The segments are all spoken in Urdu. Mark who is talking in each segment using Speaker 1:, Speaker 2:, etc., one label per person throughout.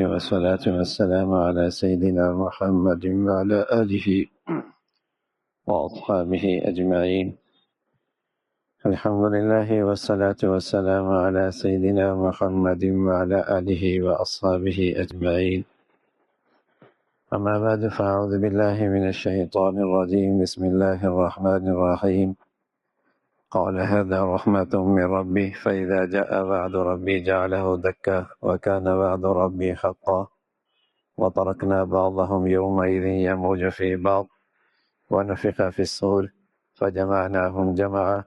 Speaker 1: والصلاة والسلام على سيدنا محمد وعلى آله وأصحابه أجمعين. الحمد لله والصلاة والسلام على سيدنا محمد وعلى آله وأصحابه أجمعين. أما بعد، فأعوذ بالله من الشيطان الرجيم. بسم الله الرحمن الرحيم. قال هذا رحمة من ربي فإذا جاء وعد ربي جعله دكا وكان وعد ربي حقا وتركنا بعضهم يومئذ يموج في بعض ونفخ في الصور فجمعناهم جمعا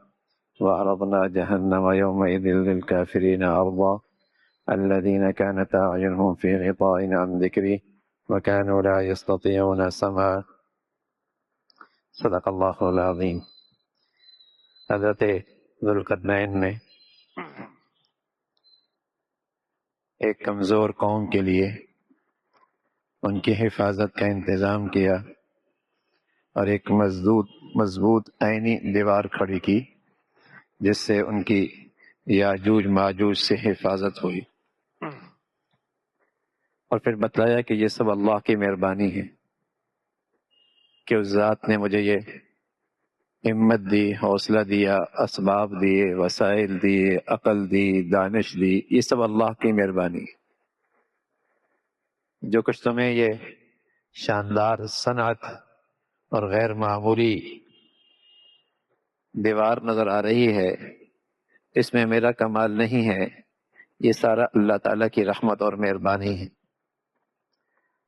Speaker 1: وعرضنا جهنم يومئذ للكافرين عرضا الذين كانت أعينهم في غطاء عن ذكري وكانوا لا يستطيعون سمعا. صدق اللہ العظیم. حضرت ذوالقرنین نے ایک کمزور قوم کے لیے ان کی حفاظت کا انتظام کیا اور ایک مضبوط عینی دیوار کھڑی کی جس سے ان کی یاجوج ماجوج سے حفاظت ہوئی، اور پھر بتلایا کہ یہ سب اللہ کی مہربانی ہے کہ اس ذات نے مجھے یہ ہمت دی، حوصلہ دیا، اسباب دیے، وسائل دیے، عقل دی، دانش دی. یہ سب اللہ کی مہربانی. جو کچھ تمہیں یہ شاندار صنعت اور غیر معمولی دیوار نظر آ رہی ہے، اس میں میرا کمال نہیں ہے، یہ سارا اللہ تعالیٰ کی رحمت اور مہربانی ہے.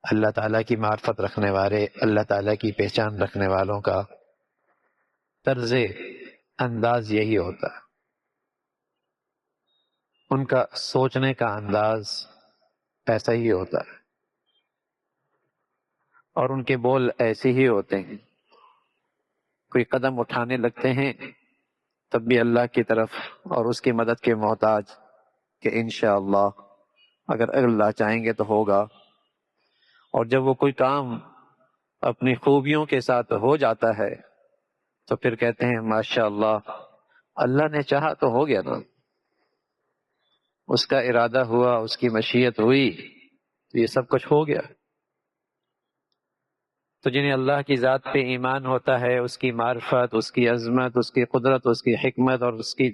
Speaker 1: اللہ تعالیٰ کی معرفت رکھنے والے، اللہ تعالیٰ کی پہچان رکھنے والوں کا طرز انداز یہی ہوتا ہے. ان کا سوچنے کا انداز ایسا ہی ہوتا ہے اور ان کے بول ایسے ہی ہوتے ہیں. کوئی قدم اٹھانے لگتے ہیں تب بھی اللہ کی طرف اور اس کی مدد کے محتاج کہ انشاءاللہ اگر اللہ چاہیں گے تو ہوگا. اور جب وہ کوئی کام اپنی خوبیوں کے ساتھ ہو جاتا ہے تو پھر کہتے ہیں ماشاءاللہ اللہ نے چاہا تو ہو گیا نا، اس کا ارادہ ہوا، اس کی مشیت ہوئی تو یہ سب کچھ ہو گیا. تو جنہیں اللہ کی ذات پہ ایمان ہوتا ہے، اس کی معرفت، اس کی عظمت، اس کی قدرت، اس کی حکمت اور اس کی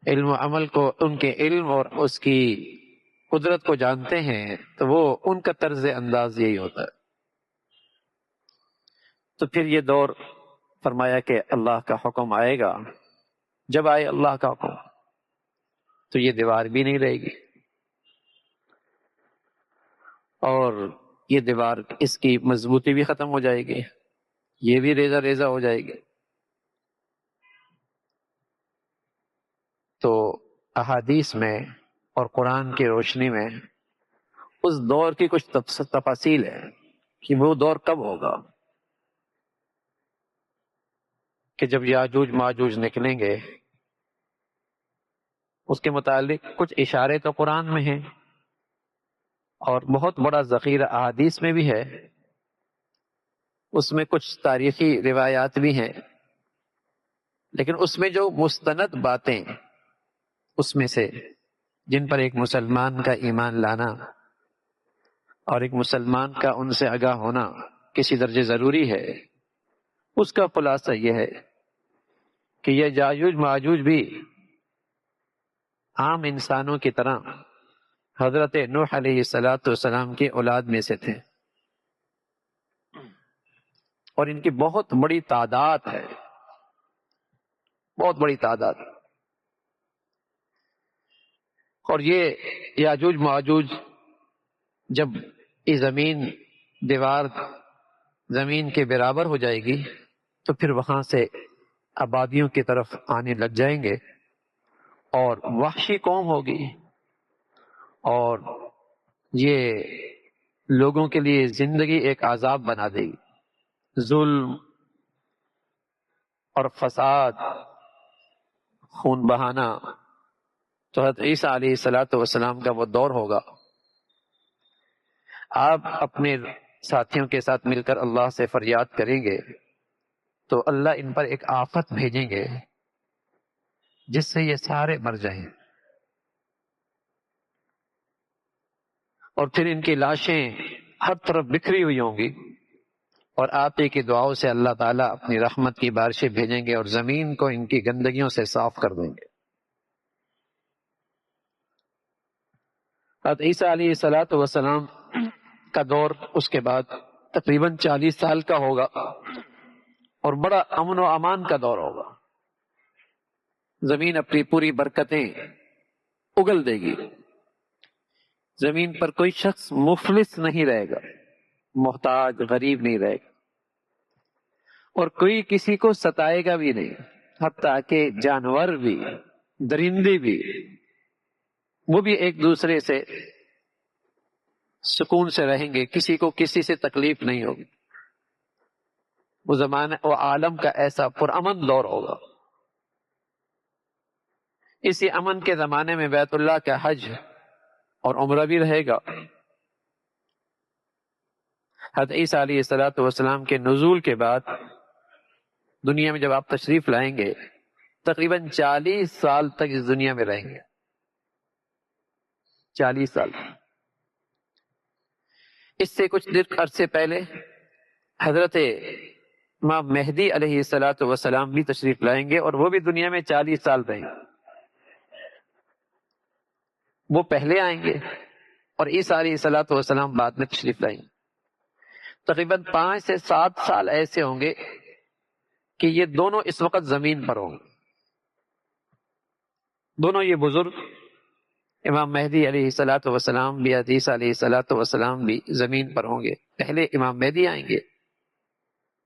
Speaker 1: علم و عمل کو، ان کے علم اور اس کی قدرت کو جانتے ہیں، تو وہ ان کا طرز انداز یہی ہوتا ہے. تو پھر یہ دور فرمایا کہ اللہ کا حکم آئے گا. جب آئے اللہ کا حکم تو یہ دیوار بھی نہیں رہے گی، اور یہ دیوار، اس کی مضبوطی بھی ختم ہو جائے گی، یہ بھی ریزہ ریزہ ہو جائے گی. تو احادیث میں اور قرآن کی روشنی میں اس دور کی کچھ تفاصیل ہے کہ وہ دور کب ہوگا، کہ جب یاجوج ماجوج نکلیں گے. اس کے متعلق کچھ اشارے تو قرآن میں ہیں اور بہت بڑا ذخیرہ احادیث میں بھی ہے. اس میں کچھ تاریخی روایات بھی ہیں، لیکن اس میں جو مستند باتیں اس میں سے جن پر ایک مسلمان کا ایمان لانا اور ایک مسلمان کا ان سے آگاہ ہونا کسی درجے ضروری ہے، اس کا خلاصہ یہ ہے کہ یہ یاجوج ماجوج بھی عام انسانوں کی طرح حضرت نوح علیہ السلام کی اولاد میں سے تھے، اور ان کی بہت بڑی تعداد ہے، بہت بڑی تعداد. اور یہ یاجوج ماجوج جب یہ زمین، دیوار زمین کے برابر ہو جائے گی تو پھر وہاں سے آبادیوں کی طرف آنے لگ جائیں گے، اور وحشی قوم ہوگی، اور یہ لوگوں کے لیے زندگی ایک عذاب بنا دے گی. ظلم اور فساد، خون بہانا. تو حضرت عیسیٰ علیہ السلام کا وہ دور ہوگا. آپ اپنے ساتھیوں کے ساتھ مل کر اللہ سے فریاد کریں گے تو اللہ ان پر ایک آفت بھیجیں گے جس سے یہ سارے مر جائیں. اور پھر ان کی لاشیں ہر طرف بکھری ہوئی ہوں گی، اور آپ ہی کی دعاؤں سے اللہ تعالیٰ اپنی رحمت کی بارشیں بھیجیں گے اور زمین کو ان کی گندگیوں سے صاف کر دیں گے۔ حضرت عیسیٰ علیہ الصلاۃ والسلام کا دور اس کے بعد تقریباً 40 سال کا ہوگا، اور بڑا امن و امان کا دور ہوگا۔ زمین اپنی پوری برکتیں اگل دے گی، زمین پر کوئی شخص مفلس نہیں رہے گا، محتاج غریب نہیں رہے گا، اور کوئی کسی کو ستائے گا بھی نہیں، حتیٰ کہ جانور بھی، درندے بھی، وہ بھی ایک دوسرے سے سکون سے رہیں گے، کسی کو کسی سے تکلیف نہیں ہوگی۔ وہ زمانہ وہ عالم کا ایسا پرامن دور ہوگا۔ اسی امن کے زمانے میں بیت اللہ کا حج اور عمرہ بھی رہے گا۔ حضرت عیسیٰ علیہ الصلاۃ والسلام کے نزول کے بعد دنیا میں جب آپ تشریف لائیں گے، تقریباً 40 سال تک اس دنیا میں رہیں گے، 40 سال۔ اس سے کچھ دیر عرصے پہلے حضرت امام مہدی علیہ الصلاۃ والسلام بھی تشریف لائیں گے، اور وہ بھی دنیا میں 40 سال رہیں گے۔ وہ پہلے آئیں گے اور عیسیٰ علیہ الصلاۃ والسلام بعد میں تشریف لائیں گے۔ تقریباً 5 سے 7 سال ایسے ہوں گے کہ یہ دونوں اس وقت زمین پر ہوں گے، دونوں یہ بزرگ، امام مہدی علیہ الصلاۃ والسلام بھی، عیسیٰ علیہ الصلاۃ والسلام بھی زمین پر ہوں گے۔ پہلے امام مہدی آئیں گے،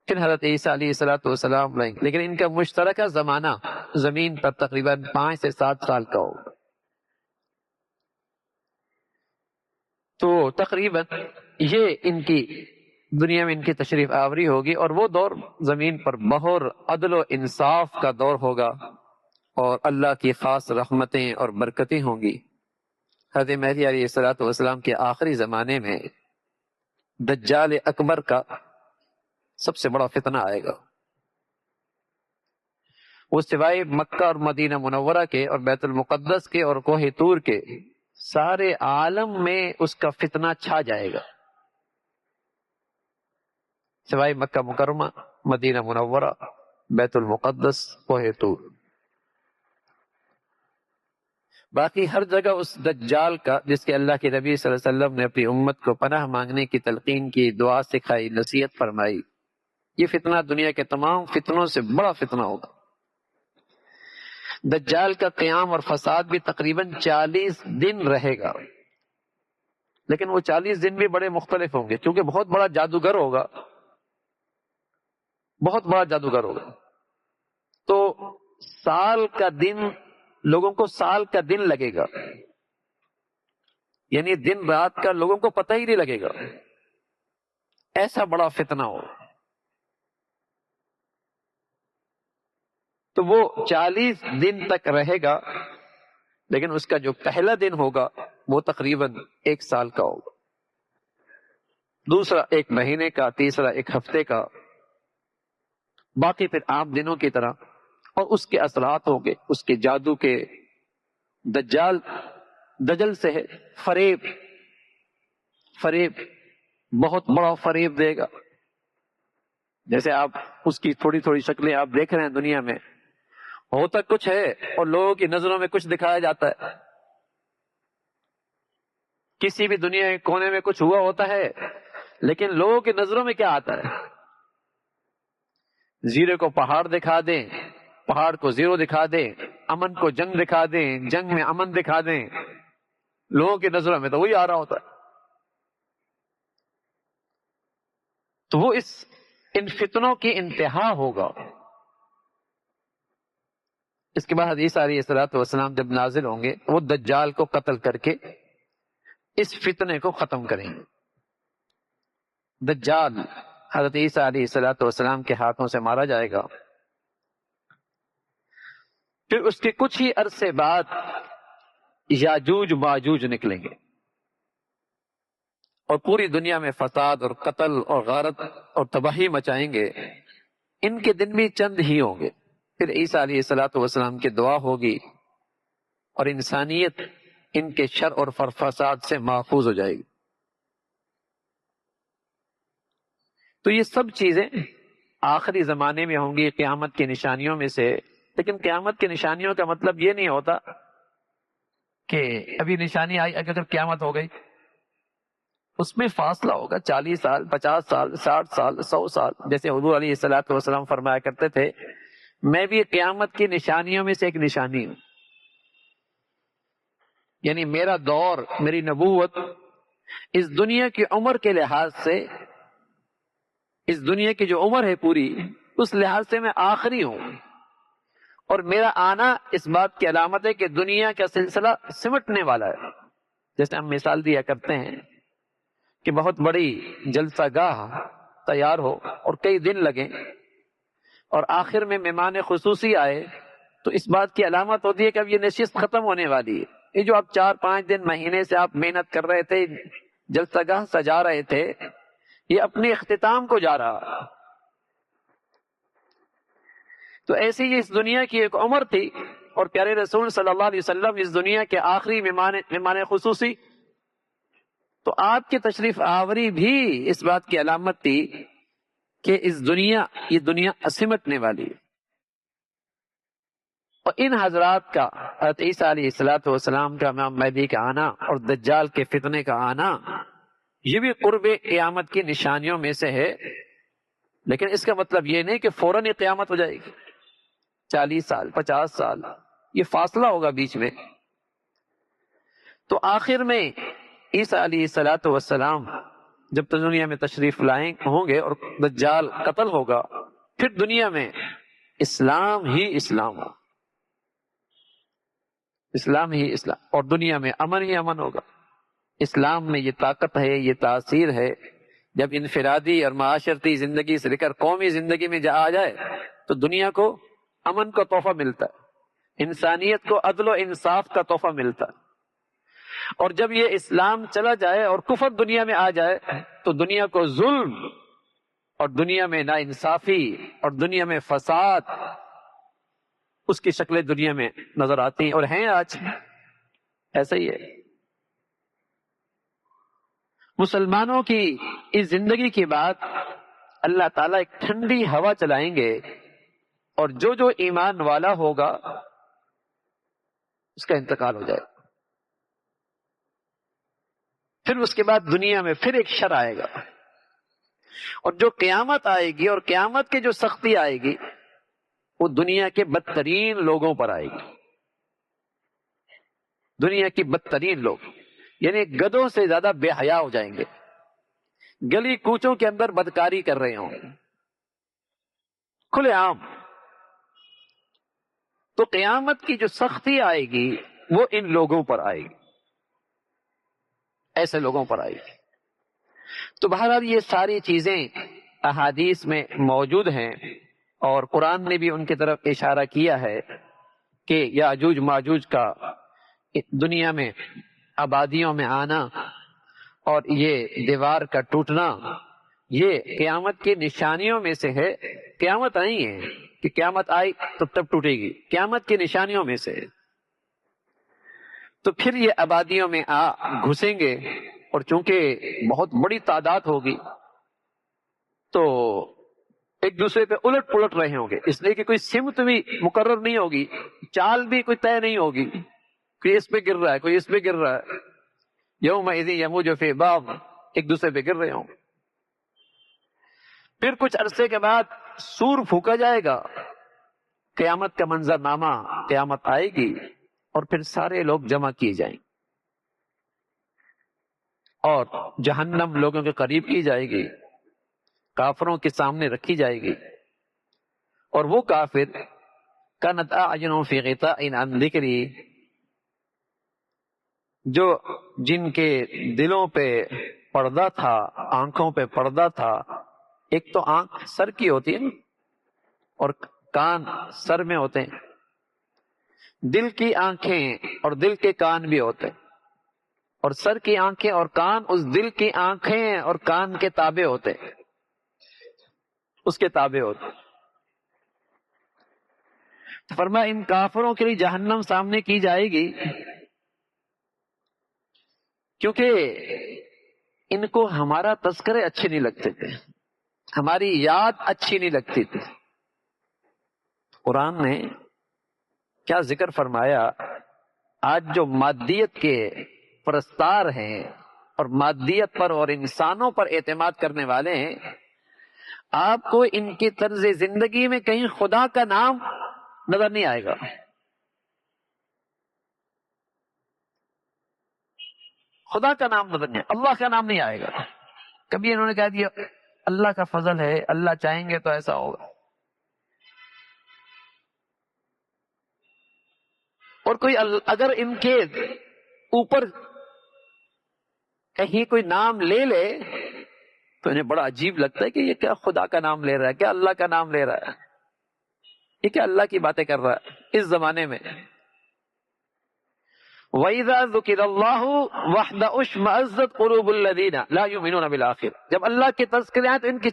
Speaker 1: پھر حضرت عیسیٰ علیہ الصلاۃ والسلام لائیں گے، لیکن ان کا مشترکہ زمانہ زمین پر تقریباً 5 سے 7 سال کا ہوگا۔ تو تقریباً یہ ان کی دنیا میں ان کی تشریف آوری ہوگی، اور وہ دور زمین پر بہر عدل و انصاف کا دور ہوگا، اور اللہ کی خاص رحمتیں اور برکتیں ہوں گی۔ حضرت مہدی علیہ الصلاۃ والسلام کے آخری زمانے میں دجال اکبر کا سب سے بڑا فتنہ آئے گا۔ وہ سوائے مکہ اور مدینہ منورہ کے اور بیت المقدس کے اور کوہ طور کے سارے عالم میں اس کا فتنہ چھا جائے گا، سوائے مکہ مکرمہ، مدینہ منورہ، بیت المقدس، کوہ طور۔ باقی ہر جگہ اس دجال کا، جس کے اللہ کے نبی صلی اللہ علیہ وسلم نے اپنی امت کو پناہ مانگنے کی تلقین کی، دعا سکھائی، نصیحت فرمائی، یہ فتنہ دنیا کے تمام فتنوں سے بڑا فتنہ ہوگا۔ دجال کا قیام اور فساد بھی تقریباً 40 دن رہے گا، لیکن وہ 40 دن بھی بڑے مختلف ہوں گے، کیونکہ بہت بڑا جادوگر ہوگا، بہت بڑا جادوگر ہوگا۔ تو سال کا دن، لوگوں کو سال کا دن لگے گا، یعنی دن رات کا لوگوں کو پتہ ہی نہیں لگے گا، ایسا بڑا فتنہ ہو۔ تو وہ 40 دن تک رہے گا، لیکن اس کا جو پہلا دن ہوگا وہ تقریباً 1 سال کا ہوگا، دوسرا 1 مہینے کا، تیسرا 1 ہفتے کا، باقی پھر عام دنوں کی طرح۔ اور اس کے اثرات ہوں گے، اس کے جادو کے، دجل سے ہے فریب، بہت بڑا فریب دے گا۔ جیسے آپ اس کی تھوڑی تھوڑی شکلیں آپ دیکھ رہے ہیں دنیا میں، ہوتا کچھ ہے اور لوگوں کی نظروں میں کچھ دکھایا جاتا ہے۔ کسی بھی دنیا کے کونے میں کچھ ہوا ہوتا ہے، لیکن لوگوں کی نظروں میں کیا آتا ہے؟ زیرو کو پہاڑ دکھا دیں، پہاڑ کو زیرو دکھا دیں، امن کو جنگ دکھا دیں، جنگ میں امن دکھا دیں، لوگوں کی نظروں میں تو وہی آ رہا ہوتا ہے۔ تو وہ ان فتنوں کی انتہا ہوگا۔ اس کے بعد حدیث علیہ الصلوۃ والسلام جب نازل ہوں گے، وہ دجال کو قتل کر کے اس فتنے کو ختم کریں گے۔ دجال حضرت عیسیٰ علیہ الصلوۃ والسلام کے ہاتھوں سے مارا جائے گا، پھر اس کے کچھ ہی عرصے بعد یاجوج ماجوج نکلیں گے، اور پوری دنیا میں فساد اور قتل اور غارت اور تباہی مچائیں گے۔ ان کے دن بھی چند ہی ہوں گے، پھر عیسیٰ علیہ الصلوۃ والسلام کی دعا ہوگی اور انسانیت ان کے شر اور فساد سے محفوظ ہو جائے گی۔ تو یہ سب چیزیں آخری زمانے میں ہوں گی قیامت کی نشانیوں میں سے. لیکن قیامت کی نشانیوں کا مطلب یہ نہیں ہوتا کہ ابھی نشانی آئی اگر قیامت ہو گئی. اس میں فاصلہ ہوگا 40 سال 50 سال 60 سال 100 سال. جیسے حضور علیہ الصلوۃ والسلام فرمایا کرتے تھے میں بھی قیامت کی نشانیوں میں سے ایک نشانی ہوں. یعنی میرا دور، میری نبوت اس دنیا کی عمر کے لحاظ سے، اس دنیا کی جو عمر ہے پوری، اس لحاظ سے میں آخری ہوں. اور میرا آنا اس بات کی علامت ہے کہ دنیا کا سلسلہ سمٹنے والا ہے. جیسے ہم مثال دیا کرتے ہیں کہ بہت بڑی جلسہ گاہ تیار ہو اور کئی دن لگیں اور آخر میں مہمان خصوصی آئے تو اس بات کی علامت ہوتی ہے کہ اب یہ نشست ختم ہونے والی ہے. یہ جو آپ 4-5 دن مہینے سے آپ محنت کر رہے تھے، جلسہ گاہ سجا رہے تھے، یہ اپنے اختتام کو جا رہا. تو ایسی ہی اس دنیا کی ایک عمر تھی اور پیارے رسول صلی اللہ علیہ وسلم اس دنیا کے آخری مہمان خصوصی. تو آپ کی تشریف آوری بھی اس بات کی علامت تھی کہ یہ دنیا سمٹنے والی ہے. اور ان حضرات کا، حضرت عیسیٰ علیہ السلام کا، امام مہدی کا آنا اور دجال کے فتنے کا آنا، یہ بھی قرب قیامت کی نشانیوں میں سے ہے. لیکن اس کا مطلب یہ نہیں کہ فوراً ہی قیامت ہو جائے گی. 40 سال 50 سال یہ فاصلہ ہوگا بیچ میں. تو آخر میں عیسیٰ علیہ السلام جب دنیا میں تشریف لائیں ہوں گے اور دجال قتل ہوگا، پھر دنیا میں اسلام ہی اسلام ہو، اسلام ہی اسلام، اور دنیا میں امن ہی امن ہوگا. اسلام میں یہ طاقت ہے، یہ تاثیر ہے. جب انفرادی اور معاشرتی زندگی سے لے کر قومی زندگی میں آ جائے تو دنیا کو امن کا تحفہ ملتا ہے، انسانیت کو عدل و انصاف کا تحفہ ملتا ہے. اور جب یہ اسلام چلا جائے اور کفر دنیا میں آ جائے تو دنیا کو ظلم اور دنیا میں ناانصافی اور دنیا میں فساد، اس کی شکلیں دنیا میں نظر آتی ہیں اور ہیں آج. ایسا ہی ہے. مسلمانوں کی اس زندگی کے بعد اللہ تعالیٰ ایک ٹھنڈی ہوا چلائیں گے اور جو ایمان والا ہوگا اس کا انتقال ہو جائے. پھر اس کے بعد دنیا میں پھر ایک شر آئے گا، اور جو قیامت آئے گی اور قیامت کی جو سختی آئے گی وہ دنیا کے بدترین لوگوں پر آئے گی. دنیا کی بدترین لوگ یعنی گدھوں سے زیادہ بے حیا ہو جائیں گے، گلی کوچوں کے اندر بدکاری کر رہے ہوں کھلے عام. تو قیامت کی جو سختی آئے گی وہ ان لوگوں پر آئے گی، ایسے لوگوں پر آئے گی. تو بہرحال یہ ساری چیزیں احادیث میں موجود ہیں اور قرآن نے بھی ان کی طرف اشارہ کیا ہے کہ یاجوج ماجوج کا دنیا میں آبادیوں میں آنا اور یہ دیوار کا ٹوٹنا یہ قیامت کی نشانیوں میں سے ہے. قیامت نہیں ہے کہ قیامت آئی تو تب ٹوٹے گی، قیامت کی نشانیوں میں سے. تو پھر یہ آبادیوں میں گھسیں گے اور چونکہ بہت بڑی تعداد ہوگی تو ایک دوسرے پہ الٹ پلٹ رہے ہوں گے، اس لیے کہ کوئی سمت بھی مقرر نہیں ہوگی، چال بھی کوئی طے نہیں ہوگی. کوئی اس پہ گر رہا ہے، کوئی اس پہ گر رہا ہے. یومئذ یموج فی بعض، ایک دوسرے پہ گر رہے ہوں. پھر کچھ عرصے کے بعد سور پھونکا جائے گا، قیامت کا منظر نامہ، قیامت آئے گی اور پھر سارے لوگ جمع کیے جائیں گے اور جہنم لوگوں کے قریب کی جائے گی، کافروں کے سامنے رکھی جائے گی. اور وہ کافر کانت اعینہم فی غطاء عن ذکری، جن کے دلوں پہ پردہ تھا، آنکھوں پہ پردہ تھا. ایک تو آنکھ سر کی ہوتی ہے اور کان سر میں ہوتے ہیں، دل کی آنکھیں اور دل کے کان بھی ہوتے ہیں، اور سر کی آنکھیں اور کان اس دل کی آنکھیں اور کان کے تابع ہوتے ہیں، اس کے تابع ہوتے ہیں. فرمایا ان کافروں کے لیے جہنم سامنے کی جائے گی کیونکہ ان کو ہمارا تذکرے اچھے نہیں لگتے تھے. ہماری یاد اچھی نہیں لگتی تھی. قرآن نے کیا ذکر فرمایا. آج جو مادیت کے پرستار ہیں اور مادیت پر اور انسانوں پر اعتماد کرنے والے ہیں، آپ کو ان کی طرز زندگی میں کہیں خدا کا نام نظر نہیں آئے گا. خدا کا نام نظر نہیں، اللہ کا نام نہیں آئے گا. کبھی انہوں نے کہہ دیا اللہ کا فضل ہے، اللہ چاہیں گے تو ایسا ہوگا. اور کوئی اگر ان کے اوپر کہیں کوئی نام لے لے تو انہیں بڑا عجیب لگتا ہے کہ یہ کیا خدا کا نام لے رہا ہے، کیا اللہ کا نام لے رہا ہے، یہ کیا اللہ کی باتیں کر رہا ہے. اس زمانے میں وَإِذَا ذُكِرَ اللَّهُ وَحْدَهُ اشْمَأَزَّتْ قُلُوبُ الَّذِينَ لَا يُؤْمِنُونَ بِالْآخِرَةِ. جب اللہ کے تذکرے آئے تو ان کے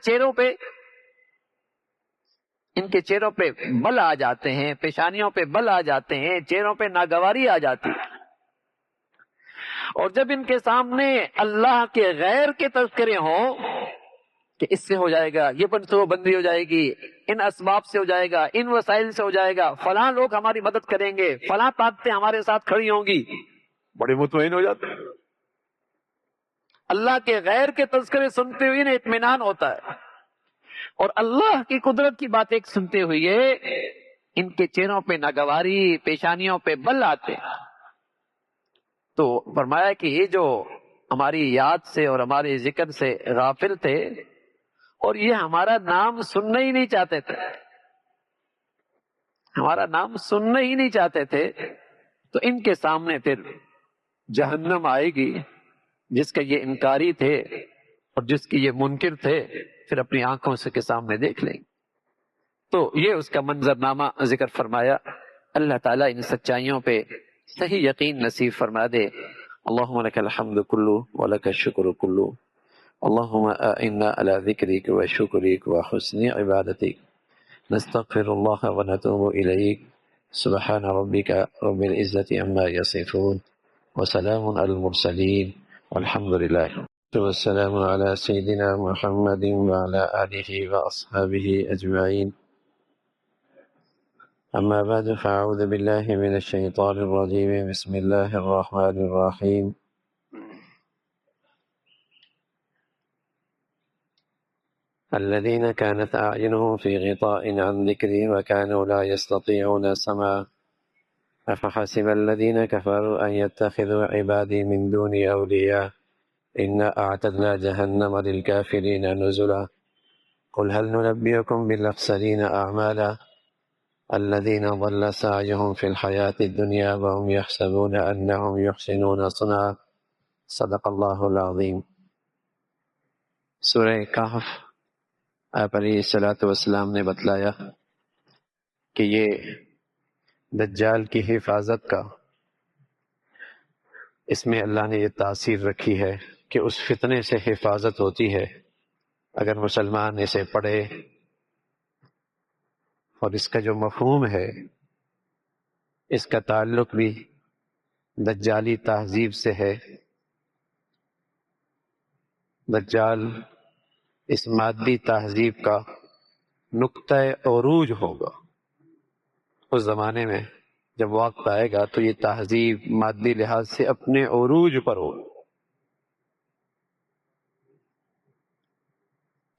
Speaker 1: چہروں پہ بل آ جاتے ہیں، پیشانیوں پہ بل آ جاتے ہیں، چہروں پہ ناگواری آ جاتی ہے. اور جب ان کے سامنے اللہ کے غیر کے تذکرے ہوں کہ اس سے ہو جائے گا، یہ منصوبہ بندی ہو جائے گی، ان اسباب سے ہو جائے گا، ان وسائل سے ہو جائے گا، فلاں لوگ ہماری مدد کریں گے، فلاں طاقتیں ہمارے ساتھ کھڑی ہوں گی، بڑے مطمئن ہو جاتے ہیں. اللہ کے غیر کے تذکرے سنتے ہوئے انہیں اطمینان ہوتا ہے، اور اللہ کی قدرت کی باتیں سنتے ہوئے ان کے چہروں پہ ناگواری، پیشانیوں پہ بل آتے ہیں. تو فرمایا کہ یہ جو ہماری یاد سے اور ہمارے ذکر سے غافل تھے اور یہ ہمارا نام سننا ہی نہیں چاہتے تھے، ہمارا نام سننا ہی نہیں چاہتے تھے، تو ان کے سامنے پھر جہنم آئے گی جس کا یہ انکاری تھے اور جس کی یہ منکر تھے، پھر اپنی آنکھوں سے کے سامنے دیکھ لیں گے. تو یہ اس کا منظرنامہ ذکر فرمایا. اللہ تعالیٰ ان سچائیوں پہ صحیح یقین نصیب فرما دے. اللہم لک الحمد کلو ولک الشکر کلو، اللہم اعنا علی ذکرک و شکرک و حسن عبادتک، نستغفر اللہ و نتوب الیک. سبحان ربک رب العزت عما یصفون وسلام علی المرسلین والحمد للہ. والسلام علی سیدنا محمد وعلى آلہ واصحابہ اجمعین. أما بعد فأعوذ بالله من الشيطان الرجيم. بسم الله الرحمن الرحيم. الذين كانت أعينهم في غطاء عن ذكري وكانوا لا يستطيعون سمعا أفحسب الذين كفروا أن يتخذوا عبادي من دوني أولياء إنا أعتدنا جهنم للكافرين نزلا قل هل ننبئكم بالأخسرين أعمالا الذين ضل سعيهم في الحياة الدنيا وهم يحسبون أنهم يحسنون صنعا صدق اللہ العظیم. سورہ کہف آپ علیہ الصلوۃ والسلام نے بتلایا کہ یہ دجال کی حفاظت کا، اس میں اللہ نے یہ تاثیر رکھی ہے کہ اس فتنے سے حفاظت ہوتی ہے اگر مسلمان اسے پڑھے. اور اس کا جو مفہوم ہے اس کا تعلق بھی دجالی تہذیب سے ہے. دجال اس مادی تہذیب کا نقطہ عروج ہوگا. اس زمانے میں جب وقت آئے گا تو یہ تہذیب مادی لحاظ سے اپنے عروج پر ہوگی.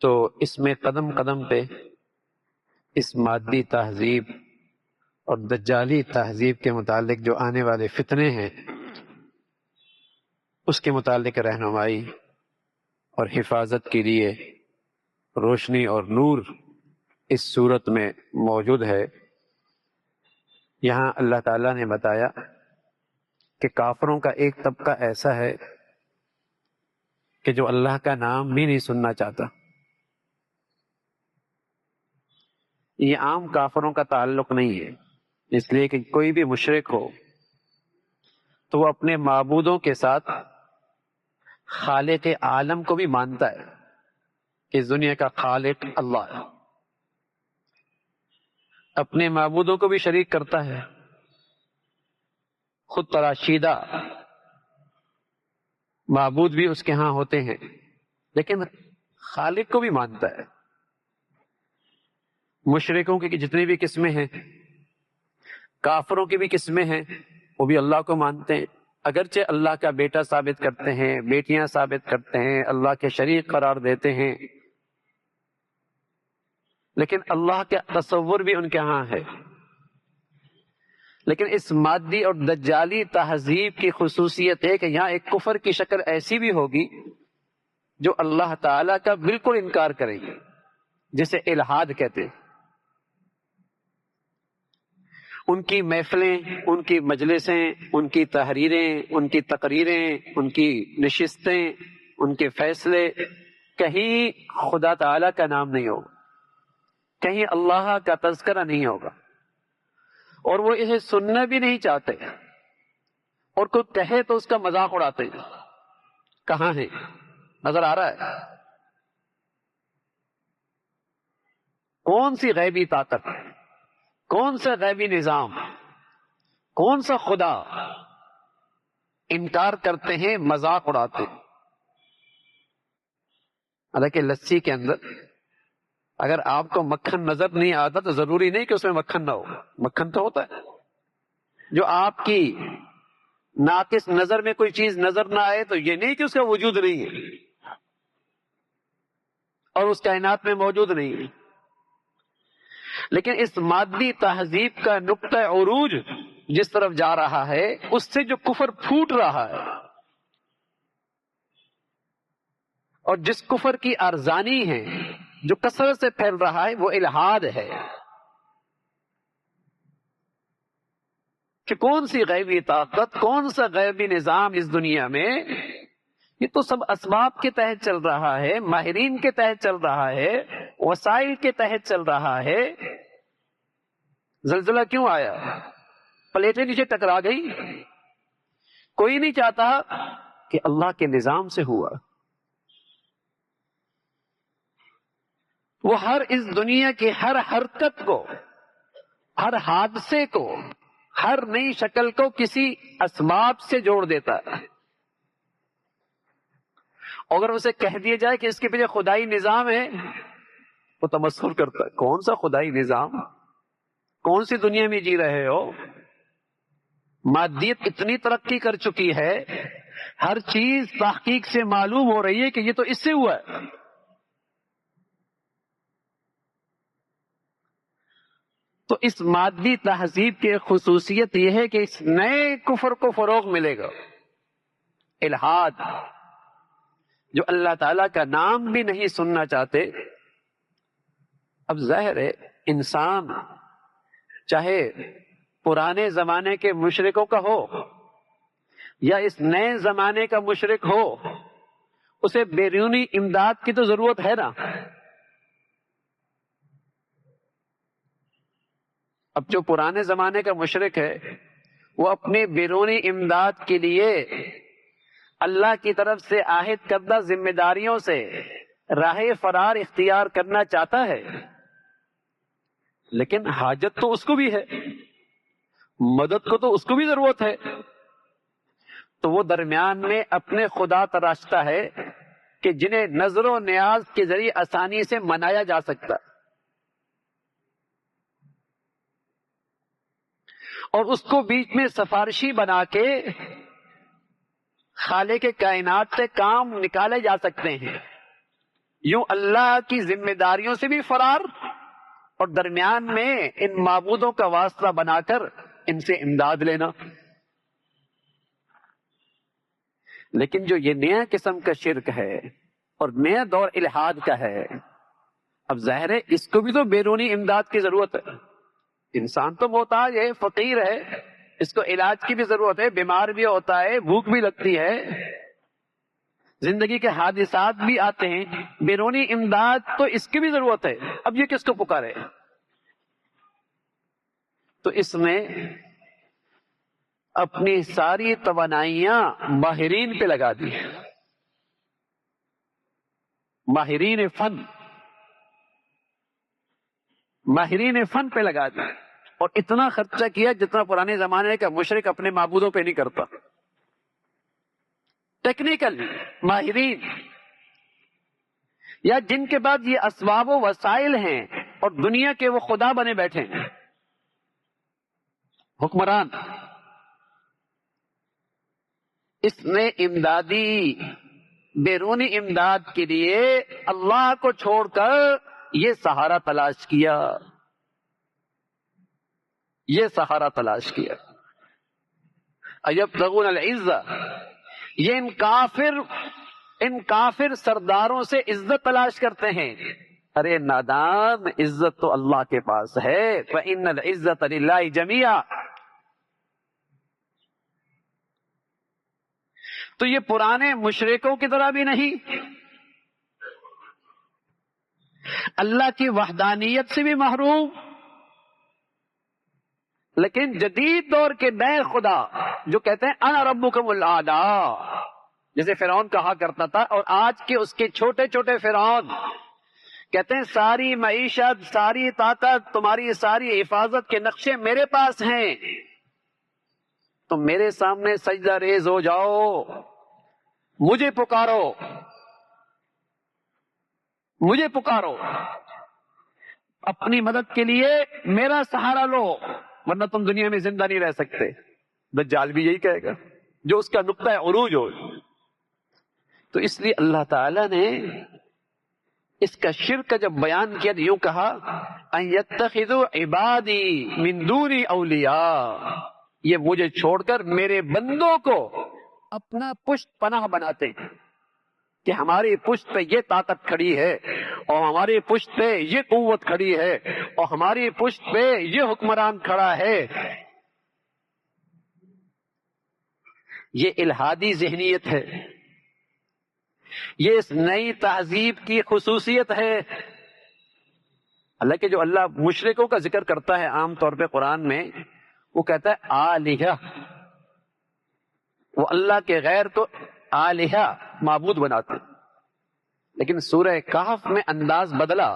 Speaker 1: تو اس میں قدم قدم پہ اس مادی تہذیب اور دجالی تہذیب کے متعلق جو آنے والے فتنے ہیں اس کے متعلق رہنمائی اور حفاظت کے لیے روشنی اور نور اس صورت میں موجود ہے. یہاں اللہ تعالیٰ نے بتایا کہ کافروں کا ایک طبقہ ایسا ہے کہ جو اللہ کا نام بھی نہیں سننا چاہتا. یہ عام کافروں کا تعلق نہیں ہے، اس لیے کہ کوئی بھی مشرک ہو تو وہ اپنے معبودوں کے ساتھ خالق عالم کو بھی مانتا ہے کہ اس دنیا کا خالق اللہ ہے، اپنے معبودوں کو بھی شریک کرتا ہے، خود تراشیدہ معبود بھی اس کے ہاں ہوتے ہیں، لیکن خالق کو بھی مانتا ہے. مشرکوں کی جتنی بھی قسمیں ہیں، کافروں کی بھی قسمیں ہیں، وہ بھی اللہ کو مانتے ہیں، اگرچہ اللہ کا بیٹا ثابت کرتے ہیں، بیٹیاں ثابت کرتے ہیں، اللہ کے شریک قرار دیتے ہیں، لیکن اللہ کا تصور بھی ان کے ہاں ہے۔ لیکن اس مادی اور دجالی تہذیب کی خصوصیت ہے کہ یہاں ایک کفر کی شکل ایسی بھی ہوگی جو اللہ تعالیٰ کا بالکل انکار کرے گی، جسے الحاد کہتے ہیں۔ ان کی محفلیں، ان کی مجلسیں، ان کی تحریریں، ان کی تقریریں، ان کی نشستیں، ان کے فیصلے، کہیں خدا تعالیٰ کا نام نہیں ہوگا، کہیں اللہ کا تذکرہ نہیں ہوگا، اور وہ اسے سننا بھی نہیں چاہتے، اور کوئی کہے تو اس کا مذاق اڑاتے ہیں۔ کہاں ہے؟ نظر آ رہا ہے؟ کون سی غیبی طاقت، کون سا غیبی نظام، کون سا خدا انکار کرتے ہیں، مذاق اڑاتے ہیں؟ حالانکہ لسی کے اندر اگر آپ کو مکھن نظر نہیں آتا تو ضروری نہیں کہ اس میں مکھن نہ ہو، مکھن تو ہوتا ہے۔ جو آپ کی ناقص نظر میں کوئی چیز نظر نہ آئے تو یہ نہیں کہ اس کا وجود نہیں ہے اور اس کائنات میں موجود نہیں ہے، لیکن اس مادی تہذیب کا نقطہ عروج جس طرف جا رہا ہے، اس سے جو کفر پھوٹ رہا ہے، اور جس کفر کی ارزانی ہے، جو کثرت سے پھیل رہا ہے، وہ الحاد ہے۔ کہ کون سی غیبی طاقت، کون سا غیبی نظام اس دنیا میں، یہ تو سب اسباب کے تحت چل رہا ہے، ماہرین کے تحت چل رہا ہے، وسائل کے تحت چل رہا ہے۔ زلزلہ کیوں آیا؟ پلیٹیں نیچے ٹکرا گئی، کوئی نہیں چاہتا کہ اللہ کے نظام سے ہوا۔ وہ ہر اس دنیا کی ہر حرکت کو، ہر حادثے کو، ہر نئی شکل کو کسی اسباب سے جوڑ دیتا ہے۔ اگر اسے کہہ دیا جائے کہ اس کے پیچھے خدائی نظام ہے، وہ تمسخر کرتا ہے۔ کون سا خدائی نظام؟ کون سی دنیا میں جی رہے ہو؟ مادیت اتنی ترقی کر چکی ہے، ہر چیز تحقیق سے معلوم ہو رہی ہے کہ یہ تو اس سے ہوا ہے۔ تو اس مادی تہذیب کی خصوصیت یہ ہے کہ اس نئے کفر کو فروغ ملے گا، الحاد، جو اللہ تعالیٰ کا نام بھی نہیں سننا چاہتے۔ اب ظاہر ہے انسان چاہے پرانے زمانے کے مشرکوں کا ہو یا اس نئے زمانے کا مشرک ہو، اسے بیرونی امداد کی تو ضرورت ہے نا۔ اب جو پرانے زمانے کا مشرک ہے، وہ اپنی بیرونی امداد کے لیے اللہ کی طرف سے عائد کردہ ذمہ داریوں سے راہ فرار اختیار کرنا چاہتا ہے، لیکن حاجت تو اس کو بھی ہے، مدد کو تو اس کو بھی ضرورت ہے، تو وہ درمیان میں اپنے خدا تراشتا ہے کہ جنہیں نظر و نیاز کے ذریعے آسانی سے منایا جا سکتا، اور اس کو بیچ میں سفارشی بنا کے خالق کائنات سے کام نکالے جا سکتے ہیں۔ یوں اللہ کی ذمہ داریوں سے بھی فرار، اور درمیان میں ان معبودوں کا واسطہ بنا کر ان سے امداد لینا۔ لیکن جو یہ نیا قسم کا شرک ہے اور نیا دور الحاد کا ہے، اب ظاہر ہے اس کو بھی تو بیرونی امداد کی ضرورت ہے۔ انسان تو محتاج ہے، فقیر ہے، اس کو علاج کی بھی ضرورت ہے، بیمار بھی ہوتا ہے، بھوک بھی لگتی ہے، زندگی کے حادثات بھی آتے ہیں، بیرونی امداد تو اس کی بھی ضرورت ہے۔ اب یہ کس کو پکارے؟ تو اس میں اپنی ساری توانائیاں ماہرین پہ لگا دی، ماہرین فن پہ لگا دی، اور اتنا خرچہ کیا جتنا پرانے زمانے کا مشرک اپنے معبودوں پہ نہیں کرتا۔ ٹیکنیکل ماہرین، یا جن کے بعد یہ اسباب و وسائل ہیں اور دنیا کے وہ خدا بنے بیٹھے ہیں، حکمران. اس نے امدادی بیرونی امداد کے لیے اللہ کو چھوڑ کر یہ سہارا تلاش کیا، یہ سہارا تلاش کیا. ایبتغون العزہ، یہ ان کافر سرداروں سے عزت تلاش کرتے ہیں. ارے نادان، عزت تو اللہ کے پاس ہے. فإن العزة للہ جميعا. تو یہ پرانے مشرکوں کی طرح بھی نہیں، اللہ کی وحدانیت سے بھی محروم، لیکن جدید دور کے نئے خدا جو کہتے ہیں انا ربکم الاعلی، جیسے فرعون کہا کرتا تھا، اور آج کے اس کے چھوٹے چھوٹے فرعون کہتے ہیں ساری معیشت، ساری طاقت، تمہاری ساری حفاظت کے نقشے میرے پاس ہیں، تم میرے سامنے سجدہ ریز ہو جاؤ، مجھے پکارو، مجھے پکارو، اپنی مدد کے لیے میرا سہارا لو، ورنہ تم دنیا میں زندہ نہیں رہ سکتے. دجال بھی یہی کہے گا جو اس کا نقطہ عروج ہو. تو اس لیے اللہ تعالی نے اس کا شرک جب بیان کیا یوں کہا ان یتخذوا عبادی من دونی اولیاء، یہ مجھے چھوڑ کر میرے بندوں کو اپنا پشت پناہ بناتے ہیں کہ ہماری پشت پہ یہ طاقت کھڑی ہے، اور ہماری پشت پہ یہ قوت کھڑی ہے، اور ہماری پشت پہ یہ حکمران کھڑا ہے. یہ الہادی ذہنیت ہے، یہ اس نئی تہذیب کی خصوصیت ہے. حالانکہ جو اللہ مشرکوں کا ذکر کرتا ہے عام طور پہ قرآن میں، وہ کہتا ہے آلہہ، وہ اللہ کے غیر کو آلہہ معبود بناتے ہیں. لیکن سورہ کہف میں انداز بدلا،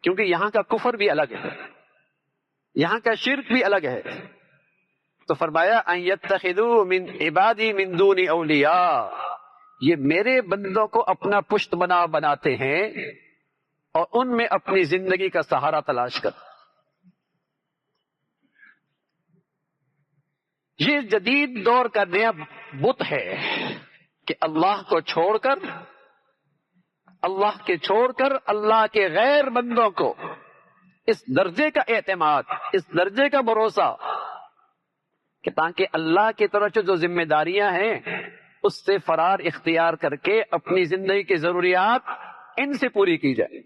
Speaker 1: کیونکہ یہاں کا کفر بھی الگ ہے، یہاں کا شرک بھی الگ ہے. تو فرمایا ان یتخذوا من عبادی من دونی اولیاء، یہ میرے بندوں کو اپنا پشت بنا بناتے ہیں اور ان میں اپنی زندگی کا سہارا تلاش کر. یہ جدید دور کا نیا بت ہے کہ اللہ کو چھوڑ کر اللہ کے غیر بندوں کو اس درجے کا اعتماد، اس درجے کا بھروسہ کہ تاکہ اللہ کی طرف جو ذمہ داریاں ہیں اس سے فرار اختیار کر کے اپنی زندگی کی ضروریات ان سے پوری کی جائے.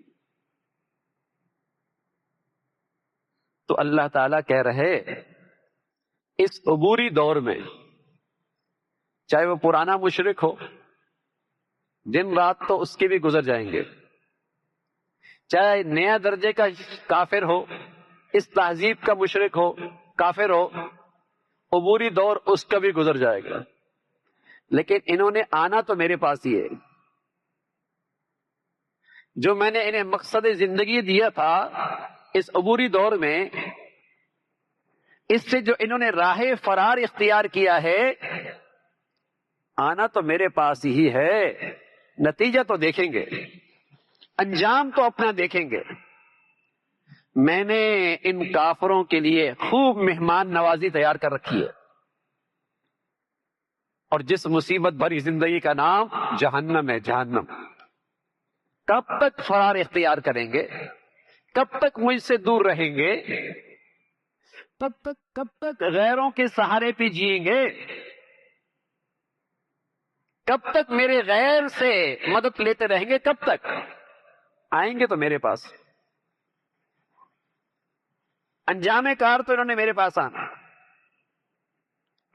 Speaker 1: تو اللہ تعالیٰ کہہ رہے اس عبوری دور میں، چاہے وہ پرانا مشرک ہو، دن رات تو اس کے بھی گزر جائیں گے، چاہے نیا درجے کا کافر ہو، اس تہذیب کا مشرک ہو، کافر ہو، عبوری دور اس کا بھی گزر جائے گا. لیکن انہوں نے آنا تو میرے پاس ہی ہے. جو میں نے انہیں مقصد زندگی دیا تھا اس عبوری دور میں، اس سے جو انہوں نے راہ فرار اختیار کیا ہے، آنا تو میرے پاس ہی ہے. نتیجہ تو دیکھیں گے، انجام تو اپنا دیکھیں گے. میں نے ان کافروں کے لیے خوب مہمان نوازی تیار کر رکھی ہے، اور جس مصیبت بھری زندگی کا نام جہنم ہے. جہنم کب تک فرار اختیار کریں گے؟ کب تک مجھ سے دور رہیں گے؟ کب تک غیروں کے سہارے پہ جیئیں گے؟ کب تک میرے غیر سے مدد لیتے رہیں گے؟ کب تک؟ آئیں گے تو میرے پاس، انجام کار تو انہوں نے میرے پاس آنا.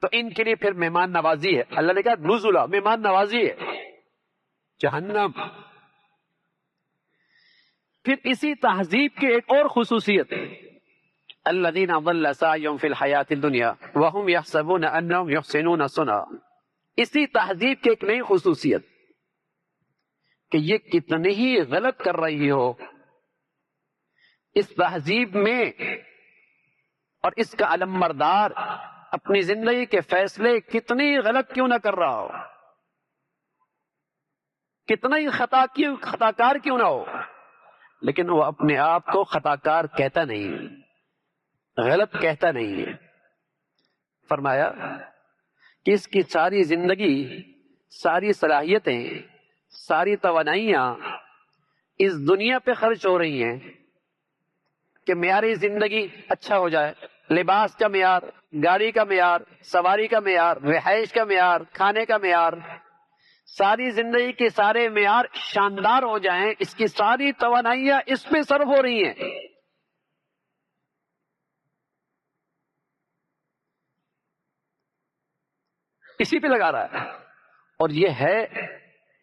Speaker 1: تو ان کے لیے پھر مہمان نوازی ہے. اللہ نے کہا نزلا، مہمان نوازی ہے جہنم. پھر اسی تہذیب کی ایک اور خصوصیت ہے، الذین ضل سعیہم فی الحیاۃ الدنیا وہم یحسبون انہم یحسنون صنعا. اسی تہذیب کی ایک نئی خصوصیت کہ یہ کتنی ہی غلط کر رہی ہو، اس تہذیب میں اور اس کا علم بردار اپنی زندگی کے فیصلے کتنی غلط کیوں نہ کر رہا ہو، کتنا ہی خطا کار کیوں نہ ہو، لیکن وہ اپنے آپ کو خطا کار کہتا نہیں ہے، غلط کہتا نہیں ہے۔ فرمایا کہ اس کی ساری زندگی، ساری صلاحیتیں، ساری توانائیاں اس دنیا پہ خرچ ہو رہی ہیں کہ معیاری زندگی اچھا ہو جائے، لباس کا معیار، گاڑی کا معیار، سواری کا معیار، رہائش کا معیار، کھانے کا معیار، ساری زندگی کے سارے معیار شاندار ہو جائیں، اس کی ساری توانائیاں اس پہ صرف ہو رہی ہیں۔ اسی پہ لگا رہا ہے، اور یہ ہے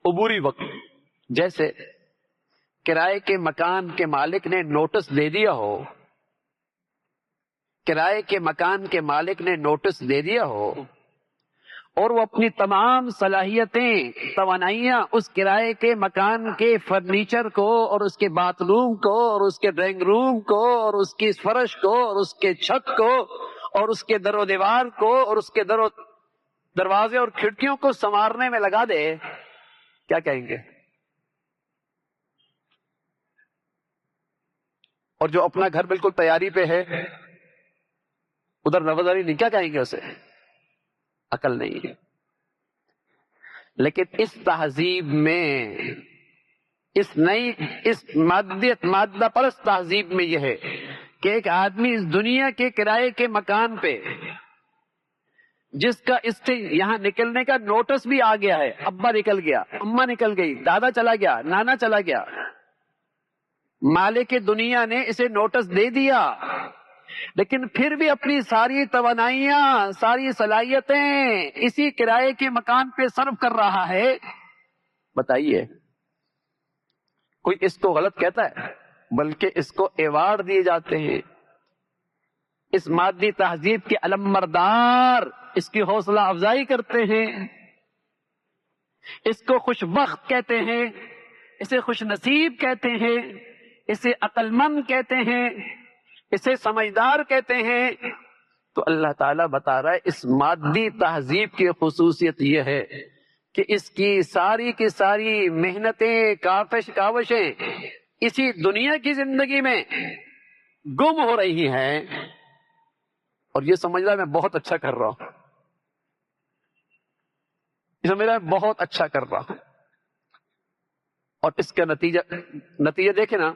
Speaker 1: عبوری وقت۔ جیسے کرائے کے مکان کے مالک نے نوٹس دے دیا ہو، کرائے کے مکان کے مالک نے نوٹس دے دیا ہو، اور وہ اپنی تمام صلاحیتیں، توانائیاں اس کرائے کے مکان کے فرنیچر کو، اور اس کے باتھ روم کو، اور اس کے ڈرائنگ روم کو، اور اس کی فرش کو، اور اس کے چھت کو، اور اس کے در و دیوار کو، اور اس کے دروازے اور کھڑکیوں کو سنوارنے میں لگا دے، کیا کہیں گے؟ اور جو اپنا گھر بالکل تیاری پہ ہے، ادھر نظرداری نہیں، کیا کہیں گے اسے؟ عقل نہیں ہے۔ لیکن اس تہذیب میں، اس مادہ پرست تہذیب میں یہ ہے کہ ایک آدمی اس دنیا کے کرائے کے مکان پہ، جس کا اس سے یہاں نکلنے کا نوٹس بھی آ گیا ہے، ابا نکل گیا، اماں نکل گئی، دادا چلا گیا، نانا چلا گیا، مالک دنیا نے اسے نوٹس دے دیا، لیکن پھر بھی اپنی ساری توانائیاں، ساری صلاحیتیں اسی کرائے کے مکان پہ صرف کر رہا ہے۔ بتائیے، کوئی اس کو غلط کہتا ہے؟ بلکہ اس کو ایوارڈ دیے جاتے ہیں۔ اس مادی تہذیب کے علمبردار اس کی حوصلہ افزائی کرتے ہیں، اس کو خوش بخت کہتے ہیں، اسے خوش نصیب کہتے ہیں، اسے عقل مند کہتے ہیں، اسے سمجھدار کہتے ہیں۔ تو اللہ تعالیٰ بتا رہا ہے اس مادی تہذیب کی خصوصیت یہ ہے کہ اس کی ساری کی ساری محنتیں، کاوشیں اسی دنیا کی زندگی میں گم ہو رہی ہیں، اور یہ سمجھ رہا ہے میں بہت اچھا کر رہا ہوں، یہ سمجھ رہا ہے بہت اچھا کر رہا ہوں، اور اس کا نتیجہ دیکھیں نا،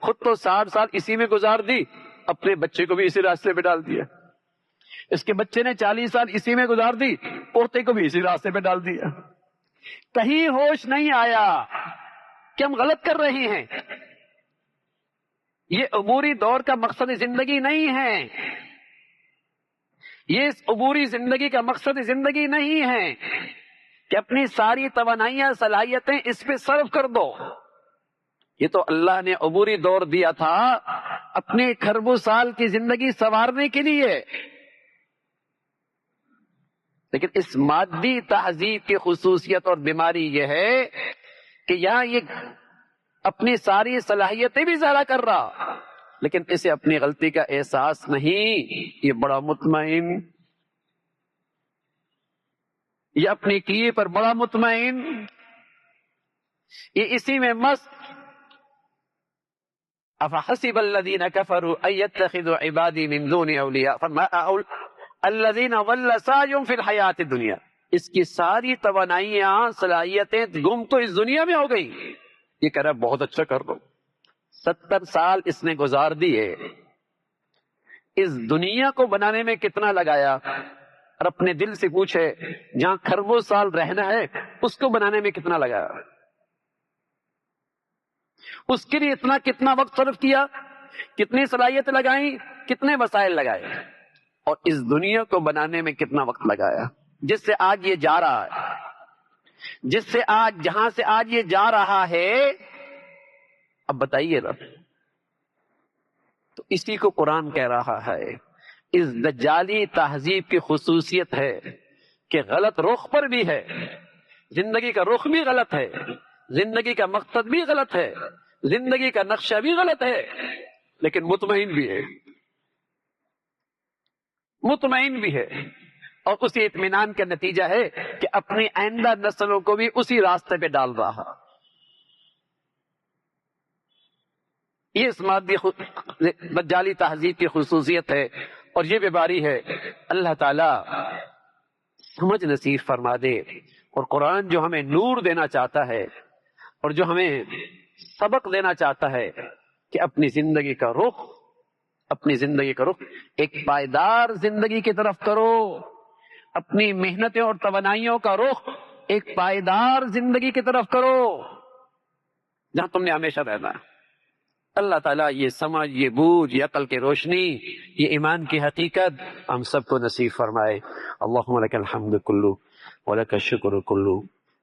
Speaker 1: خود تو 60 سال اسی میں گزار دی، اپنے بچے کو بھی اسی راستے پہ ڈال دیا، اس کے بچے نے 40 سال اسی میں گزار دی، پوتے کو بھی اسی راستے پہ ڈال دیا۔ کہیں ہوش نہیں آیا کہ ہم غلط کر رہے ہیں۔ یہ عبوری دور کا مقصد زندگی نہیں ہے، یہ اس عبوری زندگی کا مقصد زندگی نہیں ہے کہ اپنی ساری توانائیاں، صلاحیتیں اس پہ صرف کر دو۔ یہ تو اللہ نے عبوری دور دیا تھا اپنے کھربوں سال کی زندگی سنوارنے کے لیے، لیکن اس مادی تہذیب کی خصوصیت اور بیماری یہ ہے کہ یہاں یہ اپنی ساری صلاحیتیں بھی ضائع کر رہا، لیکن اسے اپنی غلطی کا احساس نہیں، یہ بڑا مطمئن، یہ اپنی کیے پر بڑا مطمئن، یہ اسی میں مست۔ افحسب الذین کفروا ان یتخذوا عبادی من دونی اولیاء الذین ضل سعیهم فی الحیات الدنیا۔ اس کی ساری توانائیاں، صلاحیتیں گم تو اس دنیا میں ہو گئی، یہ کہہ رہا ہے بہت اچھا کر رہا ہوں۔ 70 سال اس نے گزار دیے، اس دنیا کو بنانے میں کتنا لگایا، اور اپنے دل سے پوچھے جہاں کھربوں سال رہنا ہے اس کو بنانے میں کتنا لگایا، اس کے لیے کتنا وقت صرف کیا، کتنی صلاحیتیں لگائیں، کتنے وسائل لگائے، اور اس دنیا کو بنانے میں کتنا وقت لگایا، جس سے آج یہ جا رہا ہے، جہاں سے آج یہ جا رہا ہے۔ اب بتائیے نا، تو اسی کو قرآن کہہ رہا ہے اس دجالی تہذیب کی خصوصیت ہے کہ غلط رخ پر بھی ہے، زندگی کا رخ بھی غلط ہے، زندگی کا مقصد بھی غلط ہے، زندگی کا نقشہ بھی غلط ہے، لیکن مطمئن بھی ہے، مطمئن بھی ہے، اور اسی اطمینان کا نتیجہ ہے کہ اپنی آئندہ نسلوں کو بھی اسی راستے پہ ڈال رہا۔ یہ اس مادی دجالی تہذیب کی خصوصیت ہے اور یہ بیماری ہے. اللہ تعالیٰ سمجھ نصیب فرما دے. اور قرآن جو ہمیں نور دینا چاہتا ہے اور جو ہمیں سبق دینا چاہتا ہے کہ اپنی زندگی کا رخ ایک پائیدار زندگی کی طرف کرو، اپنی محنتیں اور توانائیوں کا رخ ایک پائیدار زندگی کی طرف کرو جہاں تم نے ہمیشہ رہنا ہے. اللہ تعالیٰ یہ سمجھ، یہ بوجھ، یہ عقل کی روشنی، یہ ایمان کی حقیقت ہم سب کو نصیب فرمائے. اللہم لک الحمد کلو ولک الشکر کلو،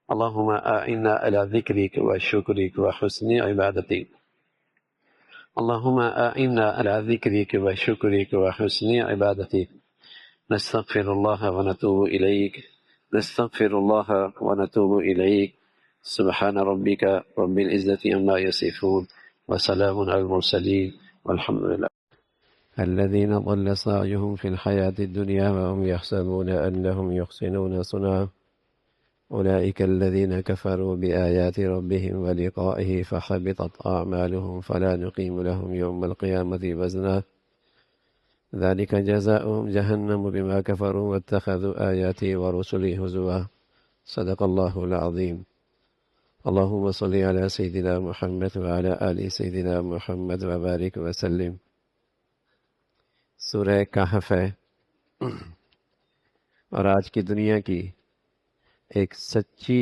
Speaker 1: اللہم اعنا علی ذکرک و شکرک و حسن عبادتک، اللہم اعنا علی ذکرک و شکرک و حسن عبادتک. نستغفر اللہ ونتوب الیک، نستغفر اللہ ونتوب الیک. سبحان ربک رب العزة عما یصفون وسلام على المرسلين والحمد لله. الذين ضل سعيهم في الحياة الدنيا وهم يحسبون أنهم يحسنون صنعا أولئك الذين كفروا بآيات ربهم ولقائه فحبطت أعمالهم فلا نقيم لهم يوم القيامة وزنا ذلك جزاؤهم جهنم بما كفروا واتخذوا آياتي ورسلي هزوا. صدق الله العظيم. اللهم صل على سيدنا محمد وعلى آل سيدنا محمد وبارك وسلم. سورہ کہف ہے اور آج کی دنیا کی ایک سچی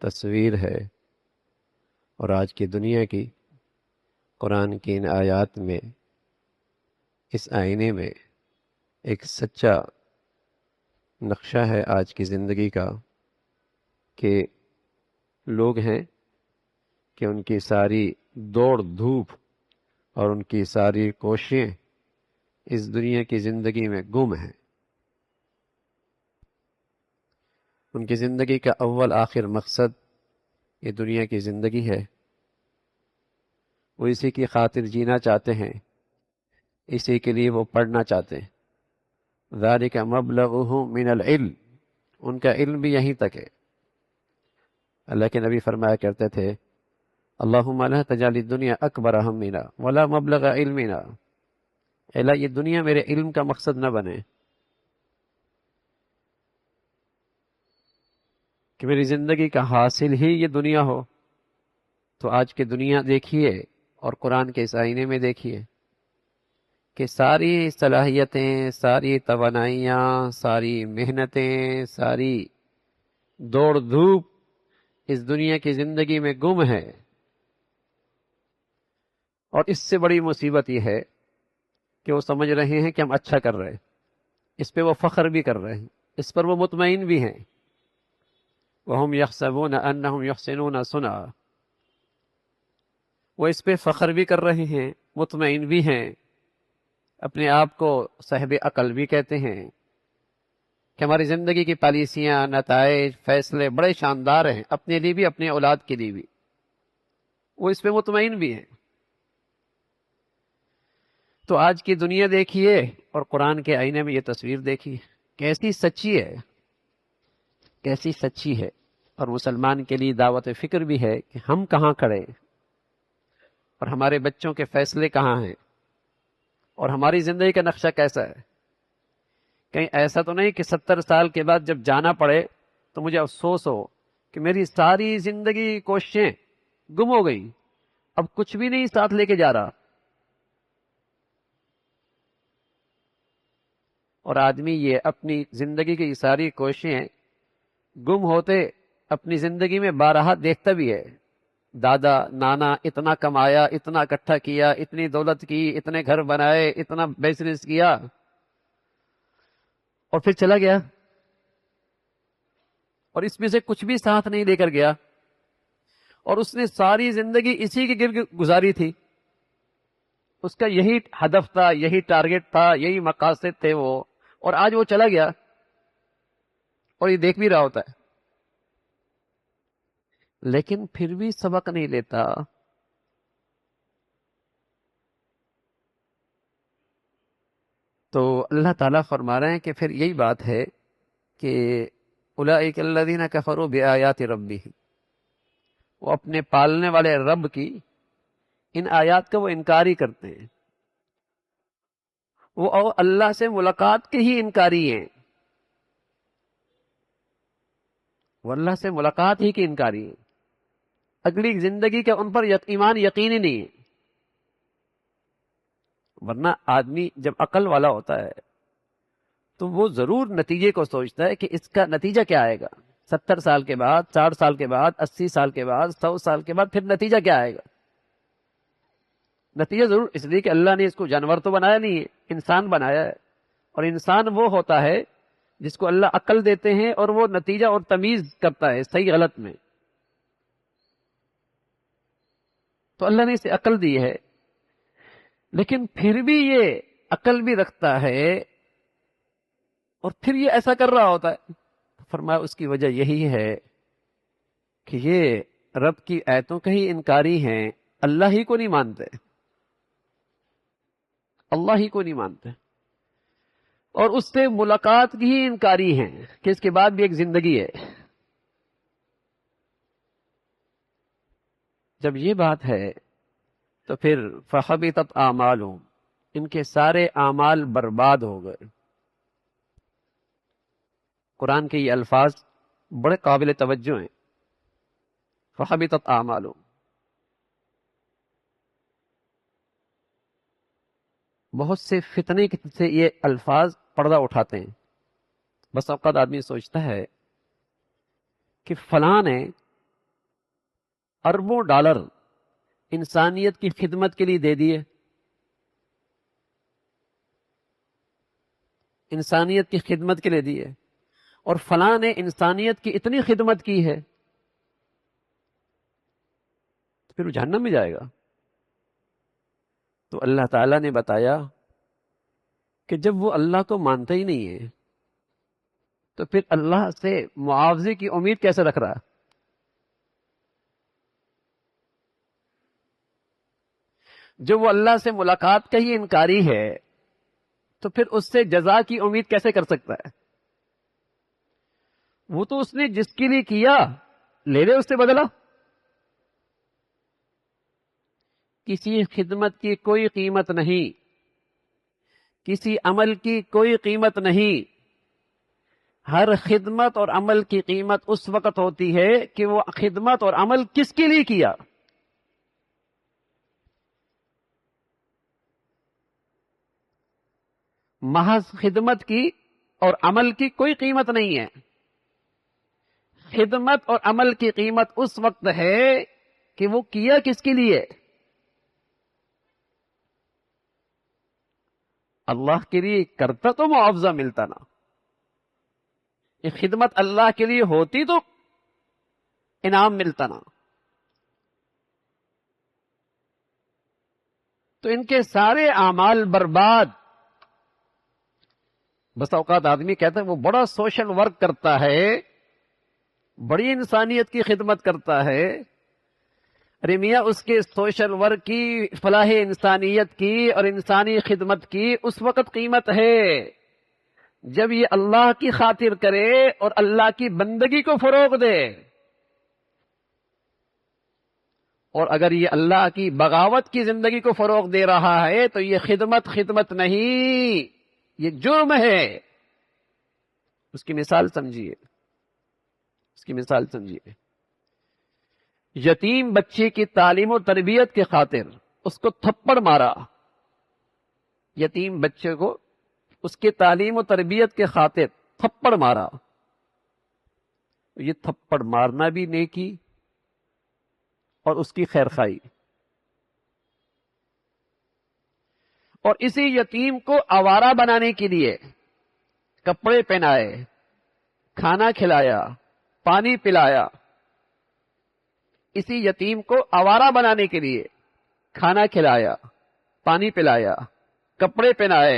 Speaker 1: تصویر ہے، اور آج کی دنیا کی قرآن کی ان آیات میں، اس آئینے میں ایک سچا نقشہ ہے آج کی زندگی کا، کہ لوگ ہیں کہ ان کی ساری دوڑ دھوپ اور ان کی ساری کوششیں اس دنیا کی زندگی میں گم ہیں. ان کی زندگی کا اول آخر مقصد یہ دنیا کی زندگی ہے. وہ اسی کی خاطر جینا چاہتے ہیں، اسی کے لیے وہ پڑھنا چاہتے ہیں. ذالک مبلغہم من العلم، ان کا علم بھی یہیں تک ہے. اللہ کے نبی فرمایا کرتے تھے اللہم لا تجعل الدنیا اکبر ہمنا ولا مبلغ علمنا، اللہ یہ دنیا میرے علم کا مقصد نہ بنے کہ میری زندگی کا حاصل ہی یہ دنیا ہو. تو آج کی دنیا دیکھیے اور قرآن کے اس آئینے میں دیکھیے کہ ساری صلاحیتیں، ساری توانائیاں، ساری محنتیں، ساری دوڑ دھوپ اس دنیا کی زندگی میں گم ہے. اور اس سے بڑی مصیبت یہ ہے کہ وہ سمجھ رہے ہیں کہ ہم اچھا کر رہے ہیں، اس پہ وہ فخر بھی کر رہے ہیں، اس پر وہ مطمئن بھی ہیں. وَهُمْ يَحْسَبُونَ أَنَّهُمْ يُحْسِنُونَ صُنْعًا، وہ اس پہ فخر بھی کر رہے ہیں، مطمئن بھی ہیں، اپنے آپ کو صاحب عقل بھی کہتے ہیں کہ ہماری زندگی کی پالیسیاں، نتائج، فیصلے بڑے شاندار ہیں، اپنے لیے بھی اپنے اولاد کے لیے بھی. وہ اس پہ مطمئن بھی ہیں. تو آج کی دنیا دیکھیے اور قرآن کے آئینے میں یہ تصویر دیکھیے، کیسی سچی ہے، کیسی سچی ہے. اور مسلمان کے لیے دعوت فکر بھی ہے کہ ہم کہاں کھڑے ہیں اور ہمارے بچوں کے فیصلے کہاں ہیں اور ہماری زندگی کا نقشہ کیسا ہے. کہیں ایسا تو نہیں کہ 70 سال کے بعد جب جانا پڑے تو مجھے افسوس ہو کہ میری ساری زندگی کوششیں گم ہو گئی، اب کچھ بھی نہیں ساتھ لے کے جا رہا. اور آدمی یہ اپنی زندگی کی ساری کوششیں گم ہوتے اپنی زندگی میں بارہا دیکھتا بھی ہے. دادا نانا اتنا کمایا، اتنا اکٹھا کیا، اتنی دولت کی، اتنے گھر بنائے، اتنا بزنس کیا، اور پھر چلا گیا اور اس میں سے کچھ بھی ساتھ نہیں لے کر گیا. اور اس نے ساری زندگی اسی کے گرد گزاری تھی، اس کا یہی ہدف تھا، یہی ٹارگٹ تھا، یہی مقاصد تھے وہ، اور آج وہ چلا گیا اور یہ دیکھ بھی رہا ہوتا ہے لیکن پھر بھی سبق نہیں لیتا. تو اللہ تعالیٰ فرما رہے ہیں کہ پھر یہی بات ہے کہ اولئک الذین کفروا بآیات ربہم، وہ اپنے پالنے والے رب کی ان آیات کا وہ انکار ہی کرتے ہیں، وہ اللہ سے ملاقات کے ہی انکاری ہیں، وہ اللہ سے ملاقات ہی کے انکاری ہیں، اگلی زندگی کا ان پر ایمان یقینی نہیں ہے۔ ورنہ آدمی جب عقل والا ہوتا ہے تو وہ ضرور نتیجے کو سوچتا ہے کہ اس کا نتیجہ کیا آئے گا، 70 سال کے بعد، 60 سال کے بعد، 80 سال کے بعد، 100 سال کے بعد پھر نتیجہ کیا آئے گا۔ نتیجہ ضرور، اس لیے کہ اللہ نے اس کو جانور تو بنایا نہیں ہے، انسان بنایا ہے، اور انسان وہ ہوتا ہے جس کو اللہ عقل دیتے ہیں اور وہ نتیجہ اور تمیز کرتا ہے صحیح غلط میں۔ تو اللہ نے اسے عقل دی ہے، لیکن پھر بھی یہ عقل بھی رکھتا ہے اور پھر یہ ایسا کر رہا ہوتا ہے۔ فرمایا اس کی وجہ یہی ہے کہ یہ رب کی آیتوں کے ہی انکاری ہیں، اللہ ہی کو نہیں مانتے، اللہ ہی کو نہیں مانتے، اور اس سے ملاقات کی ہی انکاری ہیں کہ اس کے بعد بھی ایک زندگی ہے۔ جب یہ بات ہے تو پھر فَحَبِطَتْ أَعْمَالُهُمْ، ان کے سارے اعمال برباد ہو گئے۔ قرآن کے یہ الفاظ بڑے قابل توجہ ہیں، فَحَبِطَتْ أَعْمَالُهُمْ۔ بہت سے فتنے سے یہ الفاظ پردہ اٹھاتے ہیں۔ بس اوقات آدمی سوچتا ہے کہ فلاں نے اربوں ڈالر انسانیت کی خدمت کے لیے دے دیے، انسانیت کی خدمت کے لیے دیے، اور فلاں نے انسانیت کی اتنی خدمت کی ہے، تو پھر وہ جہنم میں جائے گا۔ تو اللہ تعالیٰ نے بتایا کہ جب وہ اللہ کو مانتا ہی نہیں ہے تو پھر اللہ سے معاوضے کی امید کیسے رکھ رہا؟ جب وہ اللہ سے ملاقات کا ہی انکاری ہے تو پھر اس سے جزا کی امید کیسے کر سکتا ہے؟ وہ تو اس نے جس کے لیے کیا لے لے اس سے بدلا۔ کسی خدمت کی کوئی قیمت نہیں، کسی عمل کی کوئی قیمت نہیں۔ ہر خدمت اور عمل کی قیمت اس وقت ہوتی ہے کہ وہ خدمت اور عمل کس کے لیے کیا۔ محض خدمت کی اور عمل کی کوئی قیمت نہیں ہے۔ خدمت اور عمل کی قیمت اس وقت ہے کہ وہ کیا کس کے لیے۔ اللہ کے لیے کرتا تو معاوضہ ملتا نا، یہ خدمت اللہ کے لیے ہوتی تو انعام ملتا نا۔ تو ان کے سارے اعمال برباد۔ بس اوقات آدمی کہتا ہے وہ بڑا سوشل ورک کرتا ہے، بڑی انسانیت کی خدمت کرتا ہے۔ ارے میاں اس کے سوشل ورک کی، فلاح انسانیت کی اور انسانی خدمت کی اس وقت قیمت ہے جب یہ اللہ کی خاطر کرے اور اللہ کی بندگی کو فروغ دے، اور اگر یہ اللہ کی بغاوت کی زندگی کو فروغ دے رہا ہے تو یہ خدمت نہیں، یہ جرم ہے۔ اس کی مثال سمجھیے، اس کی مثال سمجھیے۔ یتیم بچے کی تعلیم و تربیت کی خاطر اس کو تھپڑ مارا، یتیم بچے کو اس کی تعلیم و تربیت کے خاطر تھپڑ مارا، یہ تھپڑ مارنا بھی نیکی اور اس کی خیر خواہی۔ اور اسی یتیم کو آوارہ بنانے کے لیے کپڑے پہنائے، کھانا کھلایا، پانی پلایا، اسی یتیم کو آوارہ بنانے کے لیے کھانا کھلایا، پانی پلایا، کپڑے پہنائے،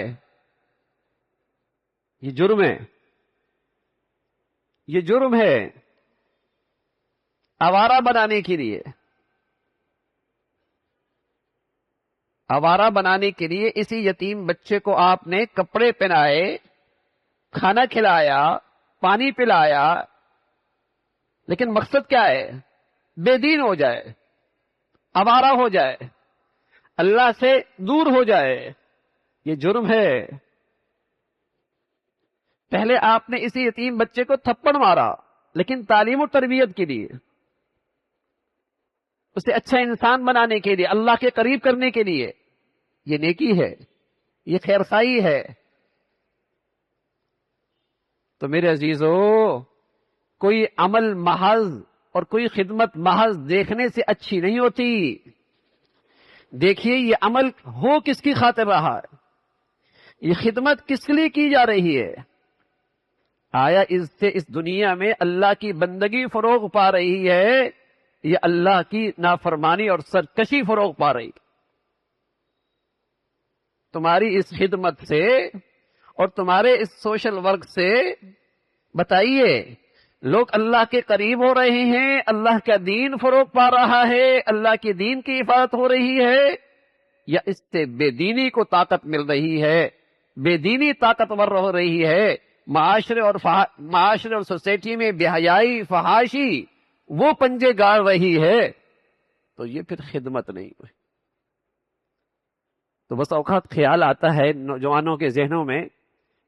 Speaker 1: یہ جرم ہے، یہ جرم ہے آوارہ بنانے کے لیے۔ آوارہ بنانے کے لیے اسی یتیم بچے کو آپ نے کپڑے پہنائے، کھانا کھلایا، پانی پلایا، لیکن مقصد کیا ہے؟ بے دین ہو جائے، آوارہ ہو جائے،
Speaker 2: اللہ سے دور ہو جائے، یہ جرم ہے۔ پہلے آپ نے اسی یتیم بچے کو تھپڑ مارا، لیکن تعلیم و تربیت کے لیے، اسے اچھا انسان بنانے کے لیے، اللہ کے قریب کرنے کے لیے، یہ نیکی ہے، یہ خیرخواہی ہے۔ تو میرے عزیزو، کوئی عمل محض اور کوئی خدمت محض دیکھنے سے اچھی نہیں ہوتی۔ دیکھیے یہ عمل ہو کس کی خاطر رہا ہے، یہ خدمت کس لیے کی جا رہی ہے؟ آیا اس سے اس دنیا میں اللہ کی بندگی فروغ پا رہی ہے یا اللہ کی نافرمانی اور سرکشی فروغ پا رہی؟ تمہاری اس خدمت سے اور تمہارے اس سوشل ورک سے بتائیے، لوگ اللہ کے قریب ہو رہے ہیں، اللہ کا دین فروغ پا رہا ہے، اللہ کے دین کی حفاظت ہو رہی ہے، یا اس سے بے دینی کو طاقت مل رہی ہے، بے دینی طاقتور ہو رہی ہے، معاشرے اور سوسائٹی میں بے حیائی، فحاشی وہ پنجے گاڑ رہی ہے، تو یہ پھر خدمت نہیں ہوئی۔ تو بس اوقات خیال آتا ہے نوجوانوں کے ذہنوں میں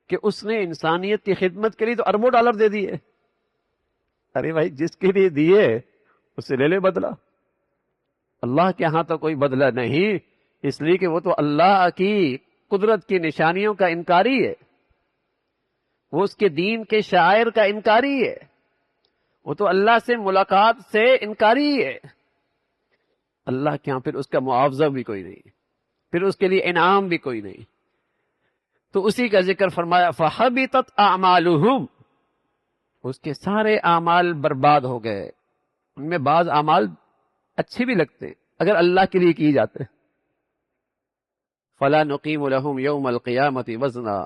Speaker 2: کہ اس نے انسانیت کی خدمت کے لیے تو اربوں ڈالر دے دیے۔ ارے بھائی، جس کے لیے دیے اس سے لے لے بدلہ۔ اللہ کے ہاں تو کوئی بدلہ نہیں، اس لیے کہ وہ تو اللہ کی قدرت کی نشانیوں کا انکاری ہے، وہ اس کے دین کے شاعر کا انکاری ہے، وہ تو اللہ سے ملاقات سے انکاری ہے۔ اللہ کے ہاں پھر اس کا معاوضہ بھی کوئی نہیں، پھر اس کے لیے انعام بھی کوئی نہیں۔ تو اسی کا ذکر فرمایا فَحَبِطَتْ أَعْمَالُهُمْ، اس کے سارے اعمال برباد ہو گئے۔ ان میں بعض اعمال اچھے بھی لگتے ہیں اگر اللہ کے لیے کیے جاتے ہیں۔ فَلَا نُقِيمُ لَهُمْ يَوْمَ الْقِيَامَةِ وَزْنًا،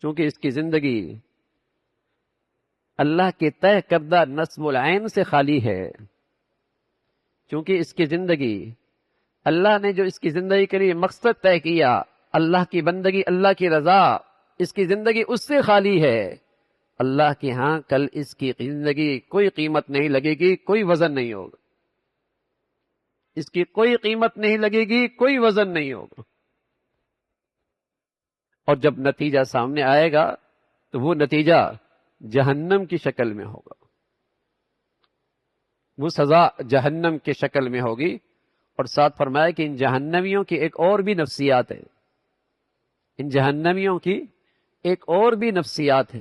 Speaker 2: چونکہ اس کی زندگی اللہ کے طے کردہ نصب العین سے خالی ہے، چونکہ اس کی زندگی اللہ نے جو اس کی زندگی کے لیے مقصد طے کیا، اللہ کی بندگی، اللہ کی رضا، اس کی زندگی اس سے خالی ہے۔ اللہ کے ہاں کل اس کی زندگی کوئی قیمت نہیں لگے گی، کوئی وزن نہیں ہوگا، اس کی کوئی قیمت نہیں لگے گی، کوئی وزن نہیں ہوگا۔ اور جب نتیجہ سامنے آئے گا تو وہ نتیجہ جہنم کی شکل میں ہوگا، وہ سزا جہنم کی شکل میں ہوگی۔ اور ساتھ فرمایا کہ ان جہنمیوں کی ایک اور بھی نفسیات ہے، ان جہنمیوں کی ایک اور بھی نفسیات ہے،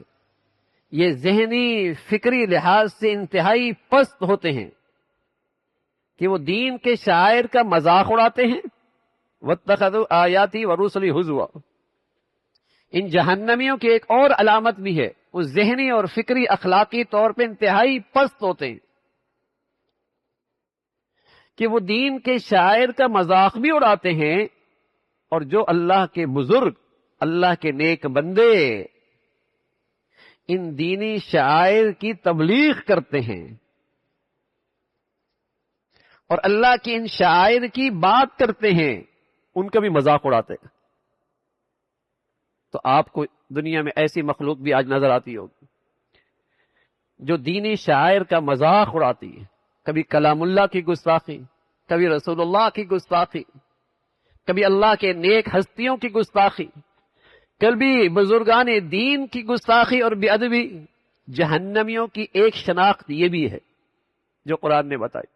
Speaker 2: یہ ذہنی فکری لحاظ سے انتہائی پست ہوتے ہیں کہ وہ دین کے شاعر کا مذاق اڑاتے ہیں۔ وَاتَّخَذُوا آیَاتِي وَرُسُلِي هُزُوًا، ان جہنمیوں کی ایک اور علامت بھی ہے، وہ ذہنی اور فکری اخلاقی طور پہ انتہائی پست ہوتے ہیں کہ وہ دین کے شاعر کا مذاق بھی اڑاتے ہیں، اور جو اللہ کے بزرگ، اللہ کے نیک بندے ان دینی شاعر کی تبلیغ کرتے ہیں اور اللہ کی ان شاعر کی بات کرتے ہیں، ان کا بھی مذاق اڑاتے ہیں۔ تو آپ کو دنیا میں ایسی مخلوق بھی آج نظر آتی ہوگی جو دینی شاعر کا مذاق اڑاتی ہے، کبھی کلام اللہ کی گستاخی، کبھی رسول اللہ کی گستاخی، کبھی اللہ کے نیک ہستیوں کی گستاخی، کبھی بزرگان دین کی گستاخی اور بے ادبی۔ جہنمیوں کی ایک شناخت یہ بھی ہے جو قرآن نے بتائی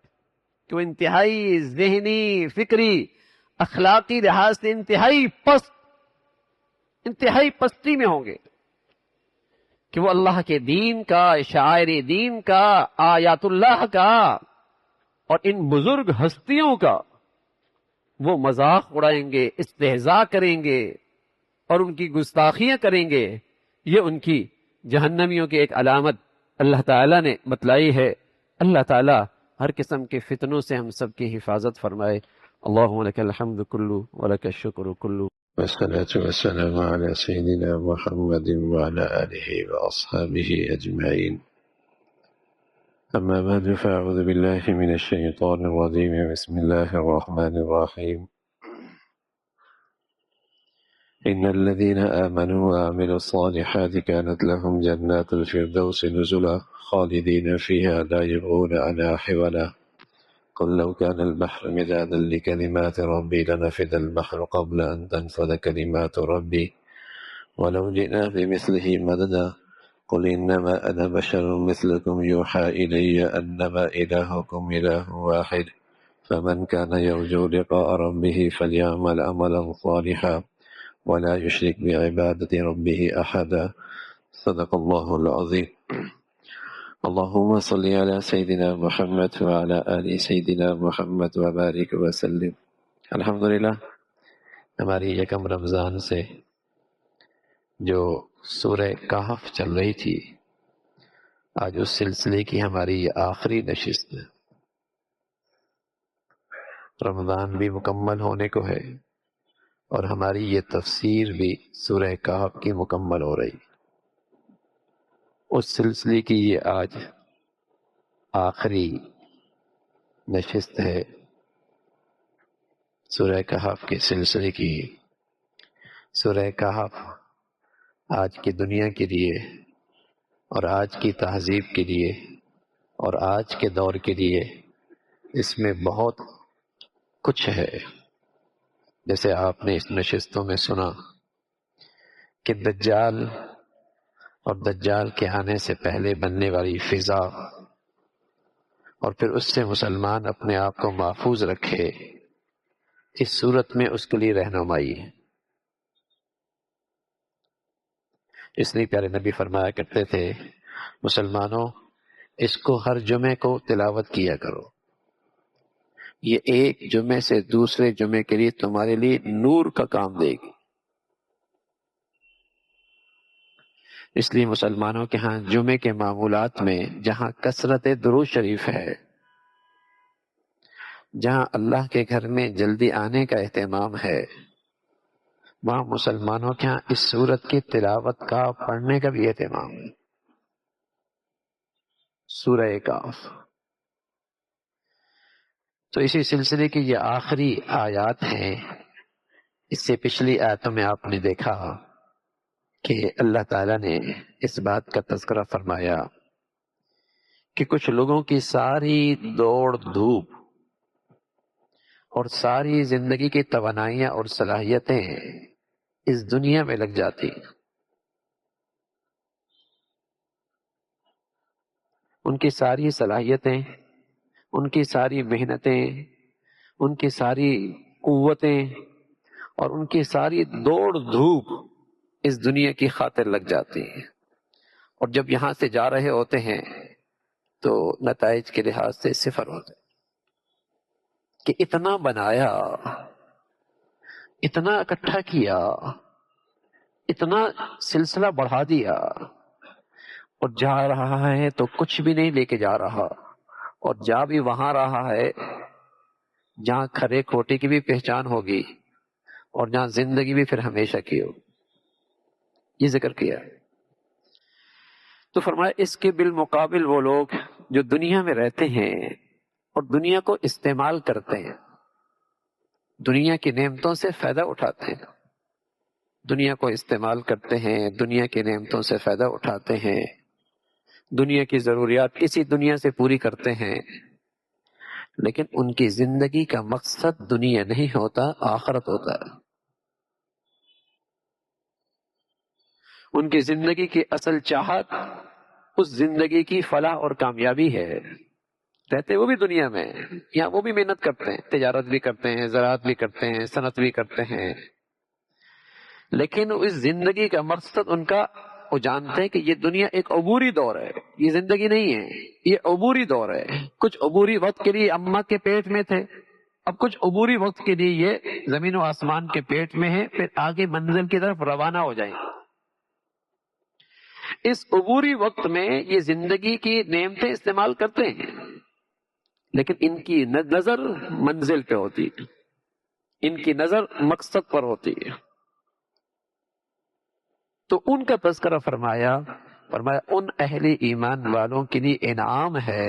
Speaker 2: کہ وہ انتہائی ذہنی، فکری، اخلاقی لحاظ سے انتہائی پستی میں ہوں گے، کہ وہ اللہ کے دین کا، شاعر دین کا، آیات اللہ کا اور ان بزرگ ہستیوں کا وہ مذاق اڑائیں گے، استہزاء کریں گے اور ان کی گستاخیاں کریں گے۔ یہ ان کی جہنمیوں کی ایک علامت اللہ تعالیٰ نے بتلائی ہے۔ اللہ تعالیٰ ہر قسم کے فتنوں سے ہم سب کی حفاظت فرمائے۔ اللہم لک الحمد کلو ولک الشکر کلو،
Speaker 3: والصلاة والسلام على سيدنا محمد وعلى آله وأصحابه أجمعين. أما بعد فأعوذ بالله من الشيطان الرجيم. بسم الله الرحمن الرحيم. إن الذين آمنوا وعملوا الصالحات كانت لهم جنات الفردوس نزلا خالدين فيها لا يبغون عنها حولا. قل لو كان البحر مدادا لكلمات ربي لنفد البحر قبل أن تنفذ كلمات ربي ولو جئنا بمثله مددا قل إنما أنا بشر مثلكم يوحى إلي أنما إلهكم إله واحد فمن كان يرجو لقاء ربه فليعمل عملا صالحا ولا يشرك بعبادة ربه أحدا صدق الله العظيم اللهم صل على سيدنا محمد وعلى آل سيدنا محمد وبارك وسلم. الحمدللہ ہماری یکم رمضان سے جو سورہ کہف چل رہی تھی، آج اس سلسلے کی ہماری یہ آخری نشست ہے. رمضان بھی مکمل ہونے کو ہے اور ہماری یہ تفسیر بھی سورہ کہف کی مکمل ہو رہی. اس سلسلے کی یہ آج آخری نشست ہے. سورہ کہف کے سلسلے کی. سورہ کہف آج کی دنیا کے لیے اور آج کی تہذیب کے لیے اور آج کے دور کے لیے اس میں بہت کچھ ہے. جیسے آپ نے اس نشستوں میں سنا کہ دجال اور دجال کے آنے سے پہلے بننے والی فضا اور پھر اس سے مسلمان اپنے آپ کو محفوظ رکھے، اس صورت میں اس کے لیے رہنمائی ہے. اس لیے پیارے نبی فرمایا کرتے تھے، مسلمانوں اس کو ہر جمعے کو تلاوت کیا کرو، یہ ایک جمعے سے دوسرے جمعے کے لیے تمہارے لیے نور کا کام دے گی. اس لیے مسلمانوں کے ہاں جمعے کے معمولات میں جہاں کثرت درود شریف ہے، جہاں اللہ کے گھر میں جلدی آنے کا اہتمام ہے، وہاں مسلمانوں کے ہاں اس سورت کی تلاوت کا پڑھنے کا بھی اہتمام ہے. سورہ کہف. تو اسی سلسلے کی یہ آخری آیات ہیں. اس سے پچھلی آیتوں میں آپ نے دیکھا کہ اللہ تعالیٰ نے اس بات کا تذکرہ فرمایا کہ کچھ لوگوں کی ساری دوڑ دھوپ اور ساری زندگی کی توانائیاں اور صلاحیتیں اس دنیا میں لگ جاتی. ان کی ساری صلاحیتیں، ان کی ساری محنتیں، ان کی ساری قوتیں اور ان کی ساری دوڑ دھوپ اس دنیا کی خاطر لگ جاتی ہیں. اور جب یہاں سے جا رہے ہوتے ہیں تو نتائج کے لحاظ سے صفر ہوتے ہیں کہ اتنا بنایا، اتنا اکٹھا کیا، اتنا سلسلہ بڑھا دیا، اور جا رہا ہے تو کچھ بھی نہیں لے کے جا رہا، اور جا بھی وہاں رہا ہے جہاں کھرے کھوٹے کی بھی پہچان ہوگی اور جہاں زندگی بھی پھر ہمیشہ کی ہو. یہ ذکر کیا. تو فرمایا اس کے بالمقابل وہ لوگ جو دنیا میں رہتے ہیں اور دنیا کو استعمال کرتے ہیں، دنیا کی نعمتوں سے فائدہ اٹھاتے ہیں، دنیا کو استعمال کرتے ہیں، دنیا کی نعمتوں سے فائدہ اٹھاتے ہیں، دنیا کی ضروریات اسی دنیا سے پوری کرتے ہیں، لیکن ان کی زندگی کا مقصد دنیا نہیں ہوتا، آخرت ہوتا ہے. ان کی زندگی کی اصل چاہت اس زندگی کی فلاح اور کامیابی ہے. رہتے وہ بھی دنیا میں، یہاں وہ بھی محنت کرتے ہیں، تجارت بھی کرتے ہیں، زراعت بھی کرتے ہیں، صنعت بھی کرتے ہیں، لیکن اس زندگی کا مقصد ان کا، وہ جانتے ہیں کہ یہ دنیا ایک عبوری دور ہے، یہ زندگی نہیں ہے، یہ عبوری دور ہے. کچھ عبوری وقت کے لیے اماں کے پیٹ میں تھے، اب کچھ عبوری وقت کے لیے یہ زمین و آسمان کے پیٹ میں ہے، پھر آگے منزل کی طرف روانہ ہو جائیں. اس عبوری وقت میں یہ زندگی کی نعمتیں استعمال کرتے ہیں، لیکن ان کی نظر منزل پہ ہوتی ہے، ان کی نظر مقصد پر ہوتی ہے. تو ان کا تذکرہ فرمایا ان اہل ایمان والوں کے لیے انعام ہے،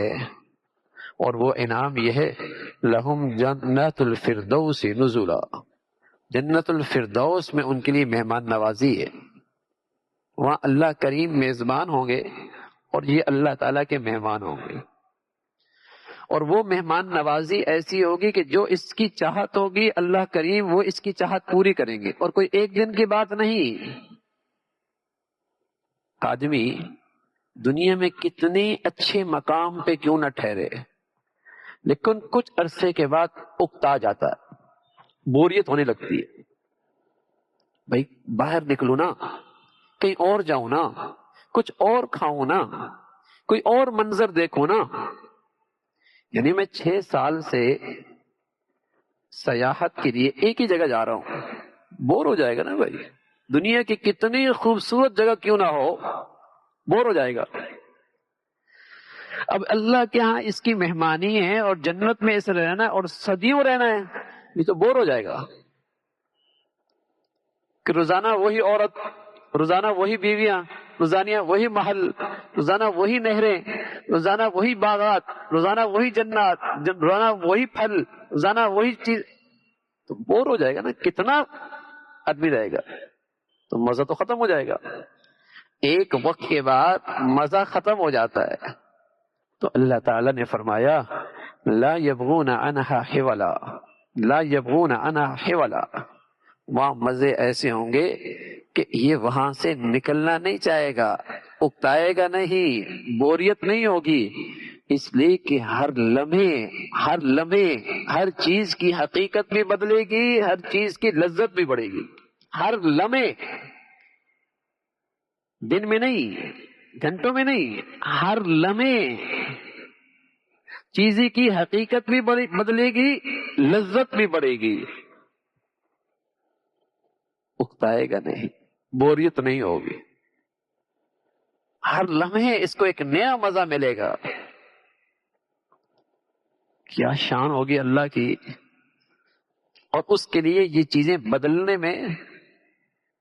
Speaker 3: اور وہ انعام یہ ہے، لہم جنت الفردوس نزلا، جنت الفردوس میں ان کے لیے مہمان نوازی ہے. وہاں اللہ کریم میزبان ہوں گے اور یہ اللہ تعالیٰ کے مہمان ہوں گے.
Speaker 1: اور وہ مہمان نوازی ایسی ہوگی کہ جو اس کی چاہت ہوگی اللہ کریم وہ اس کی چاہت پوری کریں گے، اور کوئی ایک دن کی بات نہیں۔ آدمی دنیا میں کتنے اچھے مقام پہ کیوں نہ ٹھہرے، لیکن کچھ عرصے کے بعد اکتا جاتا ہے، بوریت ہونے لگتی ہے۔ بھائی باہر نکلوں نا، کہیں اور جاؤں نا، کچھ اور کھاؤں نا، کوئی اور منظر دیکھوں نا۔ یعنی میں 6 سال سے سیاحت کے لیے ایک ہی جگہ جا رہا ہوں، بور ہو جائے گا نا بھائی۔ دنیا کی کتنی خوبصورت جگہ کیوں نہ ہو، بور ہو جائے گا۔ اب اللہ کے ہاں اس کی مہمانی ہے اور جنت میں اسے رہنا ہے اور صدیوں رہنا ہے، یہ تو بور ہو جائے گا کہ روزانہ وہی عورت، روزانہ وہی بیویاں، روزانہ وہی محل، روزانہ وہی نہریں، روزانہ وہی باغات، روزانہ وہی جنات، روزانہ وہی پھل، روزانہ وہی چیز، تو بور ہو جائے گا نا۔ کتنا آدمی رہے گا، تو مزہ تو ختم ہو جائے گا۔ ایک وقت کے بعد مزہ ختم ہو جاتا ہے۔ تو اللہ تعالی نے فرمایا لا یبغون عنہا حولا، لا یبغون عنہا حولا، وہاں مزے ایسے ہوں گے کہ یہ وہاں سے نکلنا نہیں چاہے گا، اکتائے گا نہیں، بوریت نہیں ہوگی، اس لیے کہ ہر لمحے ہر چیز کی حقیقت بھی بدلے گی، ہر چیز کی لذت بھی بڑھے گی۔ ہر لمحے، دن میں نہیں، گھنٹوں میں نہیں، ہر لمحے چیزیں کی حقیقت بھی بدلے گی، لذت بھی بڑھے گی، اکتائے گا نہیں، بوریت نہیں ہوگی، ہر لمحے اس کو ایک نیا مزہ ملے گا۔ کیا شان ہوگی اللہ کی! اور اس کے لیے یہ چیزیں بدلنے میں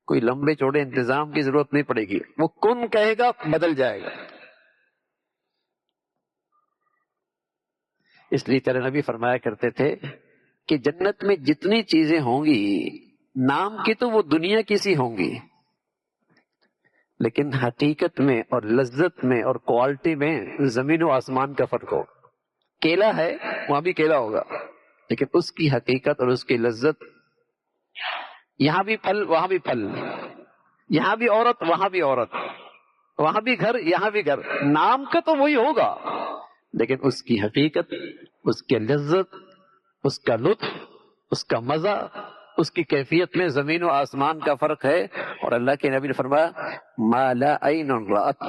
Speaker 1: کوئی لمبے چوڑے انتظام کی ضرورت نہیں پڑے گی، وہ کن کہے گا بدل جائے گا۔ اس لیے تیرے نبی فرمایا کرتے تھے کہ جنت میں جتنی چیزیں ہوں گی نام کی تو وہ دنیا کی سی ہوں گی، لیکن حقیقت میں اور لذت میں اور کوالٹی میں زمین و آسمان کا فرق ہو۔ کیلا ہے وہاں بھی کیلا ہوگا، لیکن اس کی حقیقت اور اس کی لذت، یہاں بھی پھل وہاں بھی پھل، یہاں بھی عورت وہاں بھی عورت، وہاں بھی گھر یہاں بھی گھر، نام کا تو وہی ہوگا، لیکن اس کی حقیقت، اس کی لذت، اس کا لطف، اس کا مزہ، اس کی کیفیت میں زمین و آسمان کا فرق ہے۔ اور اللہ کے نبی نے فرمایا ما لا عین رأت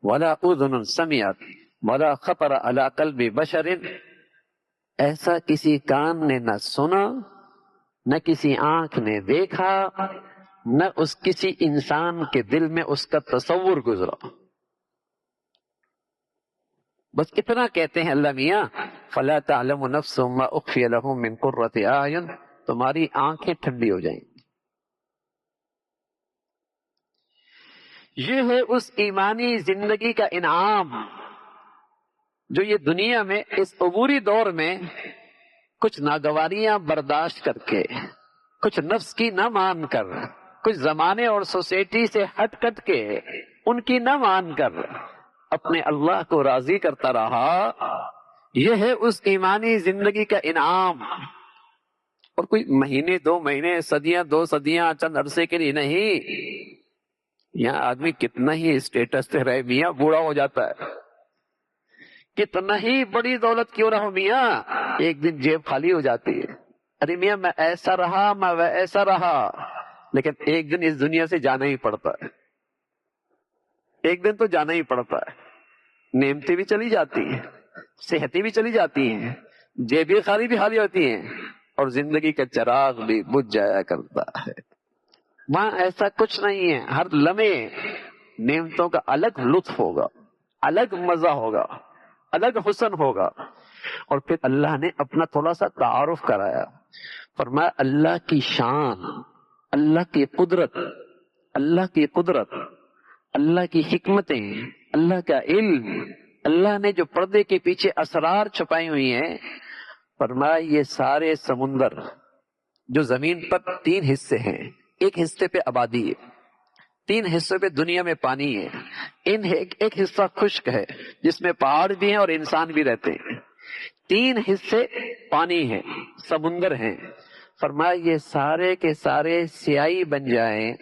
Speaker 1: ولا اذن سمعت ولا خطر علی قلب بشر، ایسا کسی کان نے نہ سنا، نہ کسی آنکھ نے دیکھا، نہ اس کسی انسان کے دل میں اس کا تصور گزرا۔ بس اتنا کہتے ہیں اللہ میاں فلا تعلم نفس ما اخفی لهم من قرۃ اعین، تمہاری آنکھیں ٹھنڈی ہو جائیں۔ یہ ہے اس ایمانی زندگی کا انعام جو یہ دنیا میں اس عبوری دور میں کچھ ناگواریاں برداشت کر کے، کچھ نفس کی نہ مان کر، کچھ زمانے اور سوسائٹی سے ہٹ کٹ کے ان کی نہ مان کر اپنے اللہ کو راضی کرتا رہا، یہ ہے اس ایمانی زندگی کا انعام۔ اور کوئی مہینے 2 مہینے، صدیاں 2 صدیاں، چند عرصے کے لیے نہیں۔ یہاں آدمی کتنا ہی اسٹیٹس سے رہے میاں بوڑھا ہو جاتا ہے، کتنا ہی بڑی دولت کیوں نہ ہو میاں، ایک دن جیب خالی ہو جاتی ہے۔ ارے میاں میں ایسا رہا، میں ایسا رہا، لیکن ایک دن اس دنیا سے جانا ہی پڑتا ہے، ایک دن تو جانا ہی پڑتا ہے۔ نعمتیں بھی چلی جاتی ہیں، صحتیں بھی چلی جاتی ہیں، جیبیں خالی بھی خالی ہوتی ہیں، اور زندگی کا چراغ بھی بجھ جایا کرتا ہے۔ وہاں ایسا کچھ نہیں ہے، ہر لمحے نعمتوں کا الگ لطف ہوگا، الگ مزہ ہوگا، الگ حسن ہوگا۔ اور پھر اللہ نے اپنا تھوڑا سا تعارف کرایا، فرمایا اللہ کی شان، اللہ کی قدرت، اللہ کی قدرت، اللہ کی حکمتیں، اللہ کا علم، اللہ نے جو پردے کے پیچھے اسرار چھپائی ہوئی ہیں، فرمایا یہ سارے سمندر جو زمین پر 3 حصے ہیں، ایک حصے پہ آبادی ہے، 3 حصے پہ دنیا میں پانی ہے، ایک حصہ خشک ہے جس میں پہاڑ بھی ہیں اور انسان بھی رہتے ہیں، 3 حصے پانی ہیں، سمندر ہیں، فرمایا یہ سارے کے سارے سیاہی بن جائیں،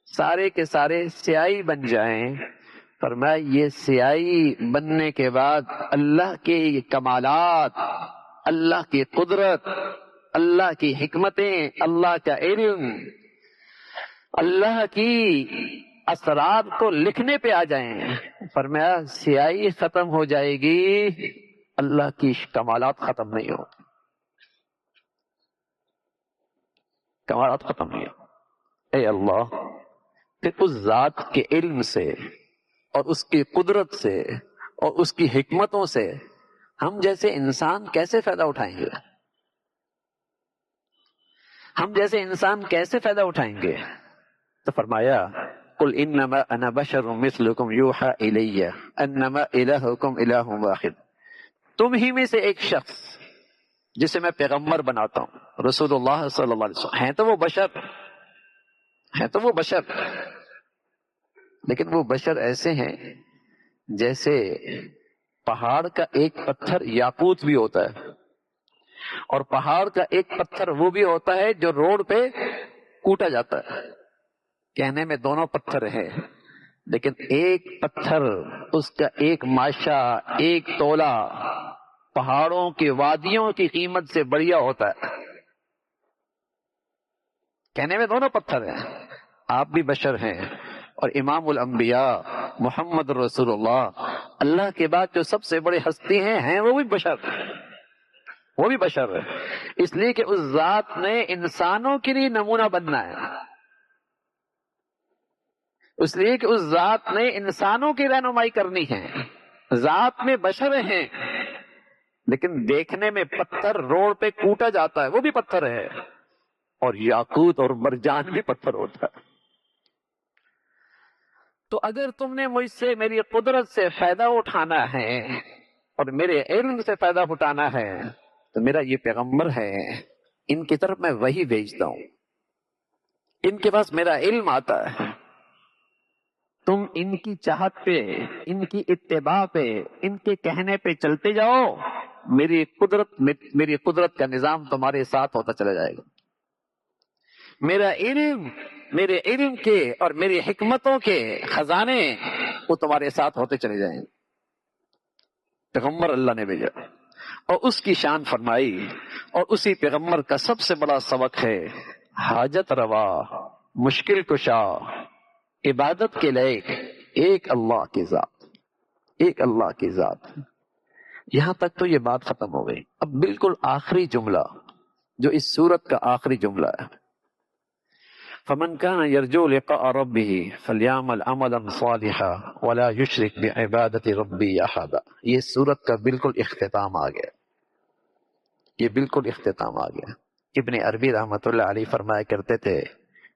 Speaker 1: سارے کے سارے سیاہی بن جائیں، فرمایا یہ سیاہی بننے کے بعد اللہ کے کمالات، اللہ کی قدرت، اللہ کی حکمتیں، اللہ کا علم، اللہ کی اسرار کو لکھنے پہ آ جائیں، فرمایا سیاہی ختم ہو جائے گی، اللہ کی کمالات ختم نہیں ہو، کمالات ختم نہیں ہو۔ اے اللہ، پھر اس ذات کے علم سے اور اس کی قدرت سے اور اس کی حکمتوں سے ہم جیسے انسان کیسے فائدہ اٹھائیں گے؟ ہم جیسے انسان کیسے فائدہ اٹھائیں گے؟ تو فرمایا قل انما انا بشر مثلکم یوحى الی انما الہکم الہ واحد، تم ہی میں سے ایک شخص جسے میں پیغمبر بناتا ہوں، رسول اللہ صلی اللہ علیہ وسلم، ہیں تو وہ بشر، ہیں تو وہ بشر، لیکن وہ بشر ایسے ہیں جیسے پہاڑ کا ایک پتھر یاقوت بھی ہوتا ہے، اور پہاڑ کا ایک پتھر وہ بھی ہوتا ہے جو روڈ پہ کوٹا جاتا ہے، کہنے میں دونوں پتھر ہیں لیکن ایک پتھر، اس کا ایک ماشا، ایک تولہ پہاڑوں کی وادیوں کی قیمت سے بڑھیا ہوتا ہے، کہنے میں دونوں پتھر ہیں، آپ بھی بشر ہیں، اور امام الانبیاء محمد رسول اللہ، اللہ کے بعد جو سب سے بڑے ہستی ہیں وہ بھی بشر، وہ بھی بشر ہے، اس لیے کہ اس ذات نے انسانوں کے لیے نمونہ بننا ہے، اس لیے کہ اس ذات نے انسانوں کی رہنمائی کرنی ہے، ذات میں بشر ہیں لیکن دیکھنے میں پتھر روڈ پہ کوٹا جاتا ہے وہ بھی پتھر ہے، اور یاقوت اور مرجان بھی پتھر ہوتا ہے۔ تو اگر تم نے مجھ سے، میری قدرت سے فائدہ اٹھانا ہے اور میرے علم سے فائدہ اٹھانا ہے تو میرا یہ پیغمبر ہے، ان کی طرف میں وہی بھیجتا ہوں، ان کے پاس میرا علم آتا ہے، تم ان کی چاہت پہ، ان کی اتباع پہ، ان کے کہنے پہ چلتے جاؤ، میری قدرت کا نظام تمہارے ساتھ ہوتا چلا جائے گا، میرے علم کے اور میری حکمتوں کے خزانے وہ تمہارے ساتھ ہوتے چلے جائیں گے۔ پیغمبر اللہ نے بھیجا اور اس کی شان فرمائی، اور اسی پیغمبر کا سب سے بڑا سبق ہے حاجت روا، مشکل کشا، عبادت کے لائق ایک اللہ کی ذات، ایک اللہ کی ذات۔ یہاں تک تو یہ بات ختم ہو گئی۔ اب بالکل آخری جملہ جو اس سورت کا آخری جملہ ہے، فمن كان يرجو لقاء ربه فليعمل عملا صالحا ولا يشرك بعبادة ربه احدا۔ یہ سورت کا بالکل اختتام آ گیا، یہ بالکل اختتام آ گیا۔ ابن عربی رحمۃ اللہ علیہ فرمایا کرتے تھے،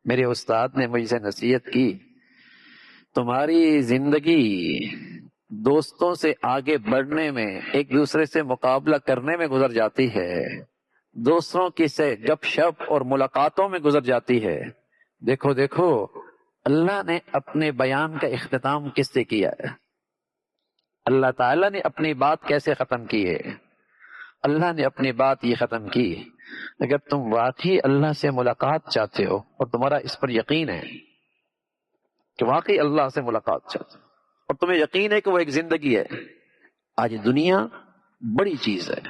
Speaker 1: میرے استاد نے مجھ سے نصیحت کی، تمہاری زندگی دوستوں سے آگے بڑھنے میں، ایک دوسرے سے مقابلہ کرنے میں گزر جاتی ہے، دوستوں کی سے گپ شپ اور ملاقاتوں میں گزر جاتی ہے۔ دیکھو دیکھو اللہ نے اپنے بیان کا اختتام کس سے کیا ہے، اللہ تعالیٰ نے اپنی بات کیسے ختم کی ہے، اللہ نے اپنی بات یہ ختم کی، اگر تم واقعی اللہ سے ملاقات چاہتے ہو اور تمہارا اس پر یقین ہے کہ واقعی اللہ سے ملاقات چاہتے ہو اور تمہیں یقین ہے کہ وہ ایک زندگی ہے، آج دنیا بڑی چیز ہے،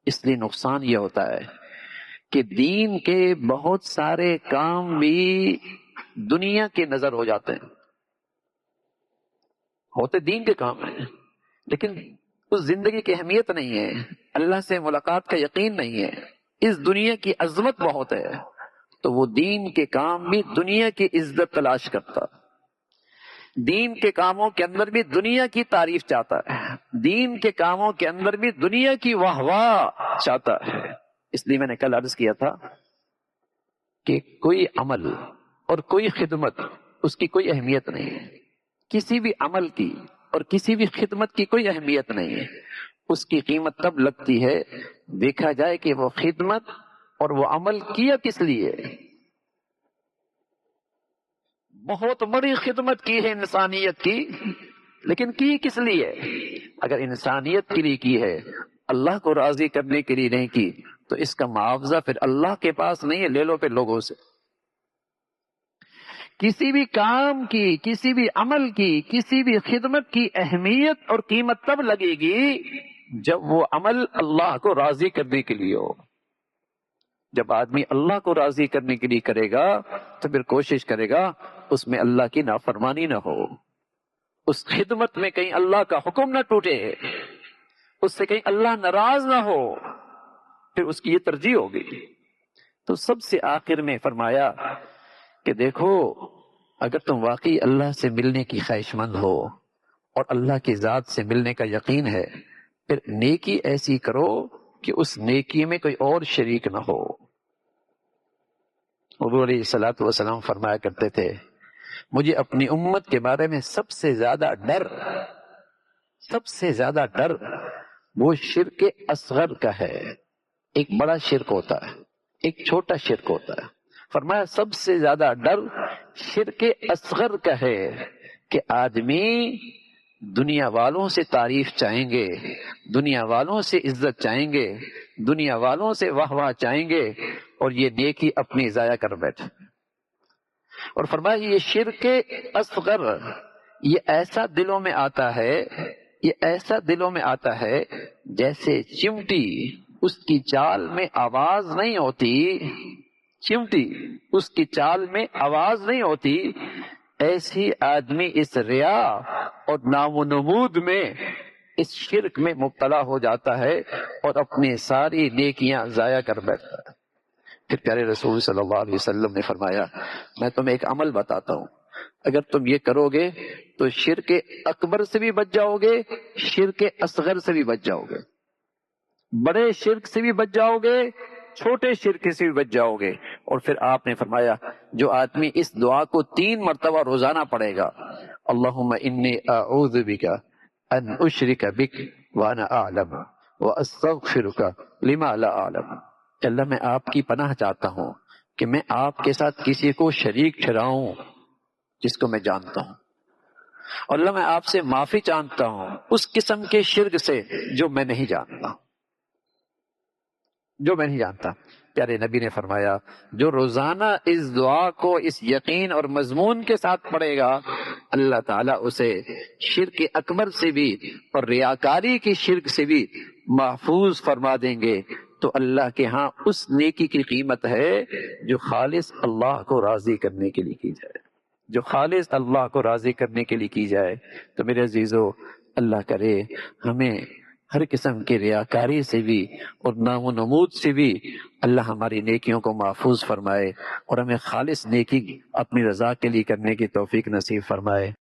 Speaker 1: اس لیے نقصان یہ ہوتا ہے کہ دین کے بہت سارے کام بھی دنیا کے نظر ہو جاتے ہیں، ہوتے دین کے کام ہیں لیکن اس زندگی کی اہمیت نہیں ہے، اللہ سے ملاقات کا یقین نہیں ہے، اس دنیا کی عظمت بہت ہے تو وہ دین کے کام بھی دنیا کی عزت تلاش کرتا، دین کے کاموں کے اندر بھی دنیا کی تعریف چاہتا ہے، دین کے کاموں کے اندر بھی دنیا کی واہ واہ چاہتا ہے۔ اس لیے میں نے کل عرض کیا تھا کہ کوئی عمل اور کوئی خدمت اس کی کوئی اہمیت نہیں ہے، کسی بھی عمل کی اور کسی بھی خدمت کی کوئی اہمیت نہیں ہے، اس کی قیمت تب لگتی ہے دیکھا جائے کہ وہ خدمت اور وہ عمل کیا کس لیے، بہت بڑی خدمت کی ہے انسانیت کی لیکن کی کس لیے؟ اگر انسانیت کے لیے کی ہے
Speaker 2: اللہ کو راضی کرنے کے لیے نہیں کی تو اس کا معاوضہ پھر اللہ کے پاس نہیں ہے، لے لو پھر لوگوں سے۔ کسی بھی کام کی، کسی بھی عمل کی، کسی بھی خدمت کی اہمیت اور قیمت تب لگے گی جب وہ عمل اللہ کو راضی کرنے کے لیے ہو۔ جب آدمی اللہ کو راضی کرنے کے لیے کرے گا تو پھر کوشش کرے گا اس میں اللہ کی نافرمانی نہ ہو، اس خدمت میں کہیں اللہ کا حکم نہ ٹوٹے، اس سے کہیں اللہ ناراض نہ ہو، پھر اس کی یہ ترجیح ہوگی۔ تو سب سے آخر میں فرمایا کہ دیکھو اگر تم واقعی اللہ سے ملنے کی خواہش مند ہو اور اللہ کی ذات سے ملنے کا یقین ہے، پھر نیکی ایسی کرو کہ اس نیکی میں کوئی اور شریک نہ ہو۔ حضور علیہ الصلوۃ والسلام فرمایا کرتے تھے مجھے اپنی امت کے بارے میں سب سے زیادہ ڈر وہ شرک اصغر کا ہے۔ ایک بڑا شرک ہوتا ہے، ایک چھوٹا شرک ہوتا ہے، فرمایا سب سے زیادہ ڈر شرک اصغر کا ہے کہ آدمی دنیا والوں سے تعریف چاہیں گے، دنیا والوں سے عزت چاہیں گے، دنیا والوں سے واہ واہ چاہیں گے اور یہ نیکی اپنی ضائع کر بیٹھے۔ اور فرمایا یہ شرک اصغر یہ ایسا دلوں میں آتا ہے جیسے چمٹی اس کی چال میں آواز نہیں ہوتی، چمٹی اس کی چال میں آواز نہیں ہوتی، ایسی آدمی اس ریا اور نام و نمود میں اس شرک میں مبتلا ہو جاتا ہے اور اپنی ساری نیکیاں ضائع کر بیٹھتا ہے۔ پھر پیارے رسول صلی اللہ علیہ وسلم نے فرمایا میں تمہیں ایک عمل بتاتا ہوں، اگر تم یہ کرو گے تو شرک اکبر سے بھی بچ جاؤ گے، شرک اصغر سے بھی بچ جاؤ گے، بڑے شرک سے بھی بچ جاؤ گے، چھوٹے شرک سے بھی بچ جاؤ گے۔ اور پھر آپ نے فرمایا جو آدمی اس دعا کو 3 مرتبہ روزانہ پڑھے گا، اللہم انی اعوذ بک ان اشرک بک وانا اعلم واستغفرک لما لا اعلم، اللہ میں آپ کی پناہ چاہتا ہوں کہ میں آپ کے ساتھ کسی کو شریک ٹھہراؤں جس کو میں جانتا ہوں، اور اللہ میں آپ سے معافی چاہتا ہوں اس قسم کے شرک سے جو میں نہیں جانتا۔ پیارے نبی نے فرمایا جو روزانہ اس دعا کو اس یقین اور مضمون کے ساتھ پڑھے گا اللہ تعالیٰ اسے شرک اکبر سے بھی اور ریاکاری کی شرک سے بھی محفوظ فرما دیں گے۔ تو اللہ کے ہاں اس نیکی کی قیمت ہے جو خالص اللہ کو راضی کرنے کے لیے کی جائے، جو خالص اللہ کو راضی کرنے کے لیے کی جائے۔ تو میرے عزیزو اللہ کرے ہمیں ہر قسم کی ریاکاری سے بھی اور نام و نمود سے بھی اللہ ہماری نیکیوں کو محفوظ فرمائے اور ہمیں خالص نیکی اپنی رضا کے لیے کرنے کی توفیق نصیب فرمائے۔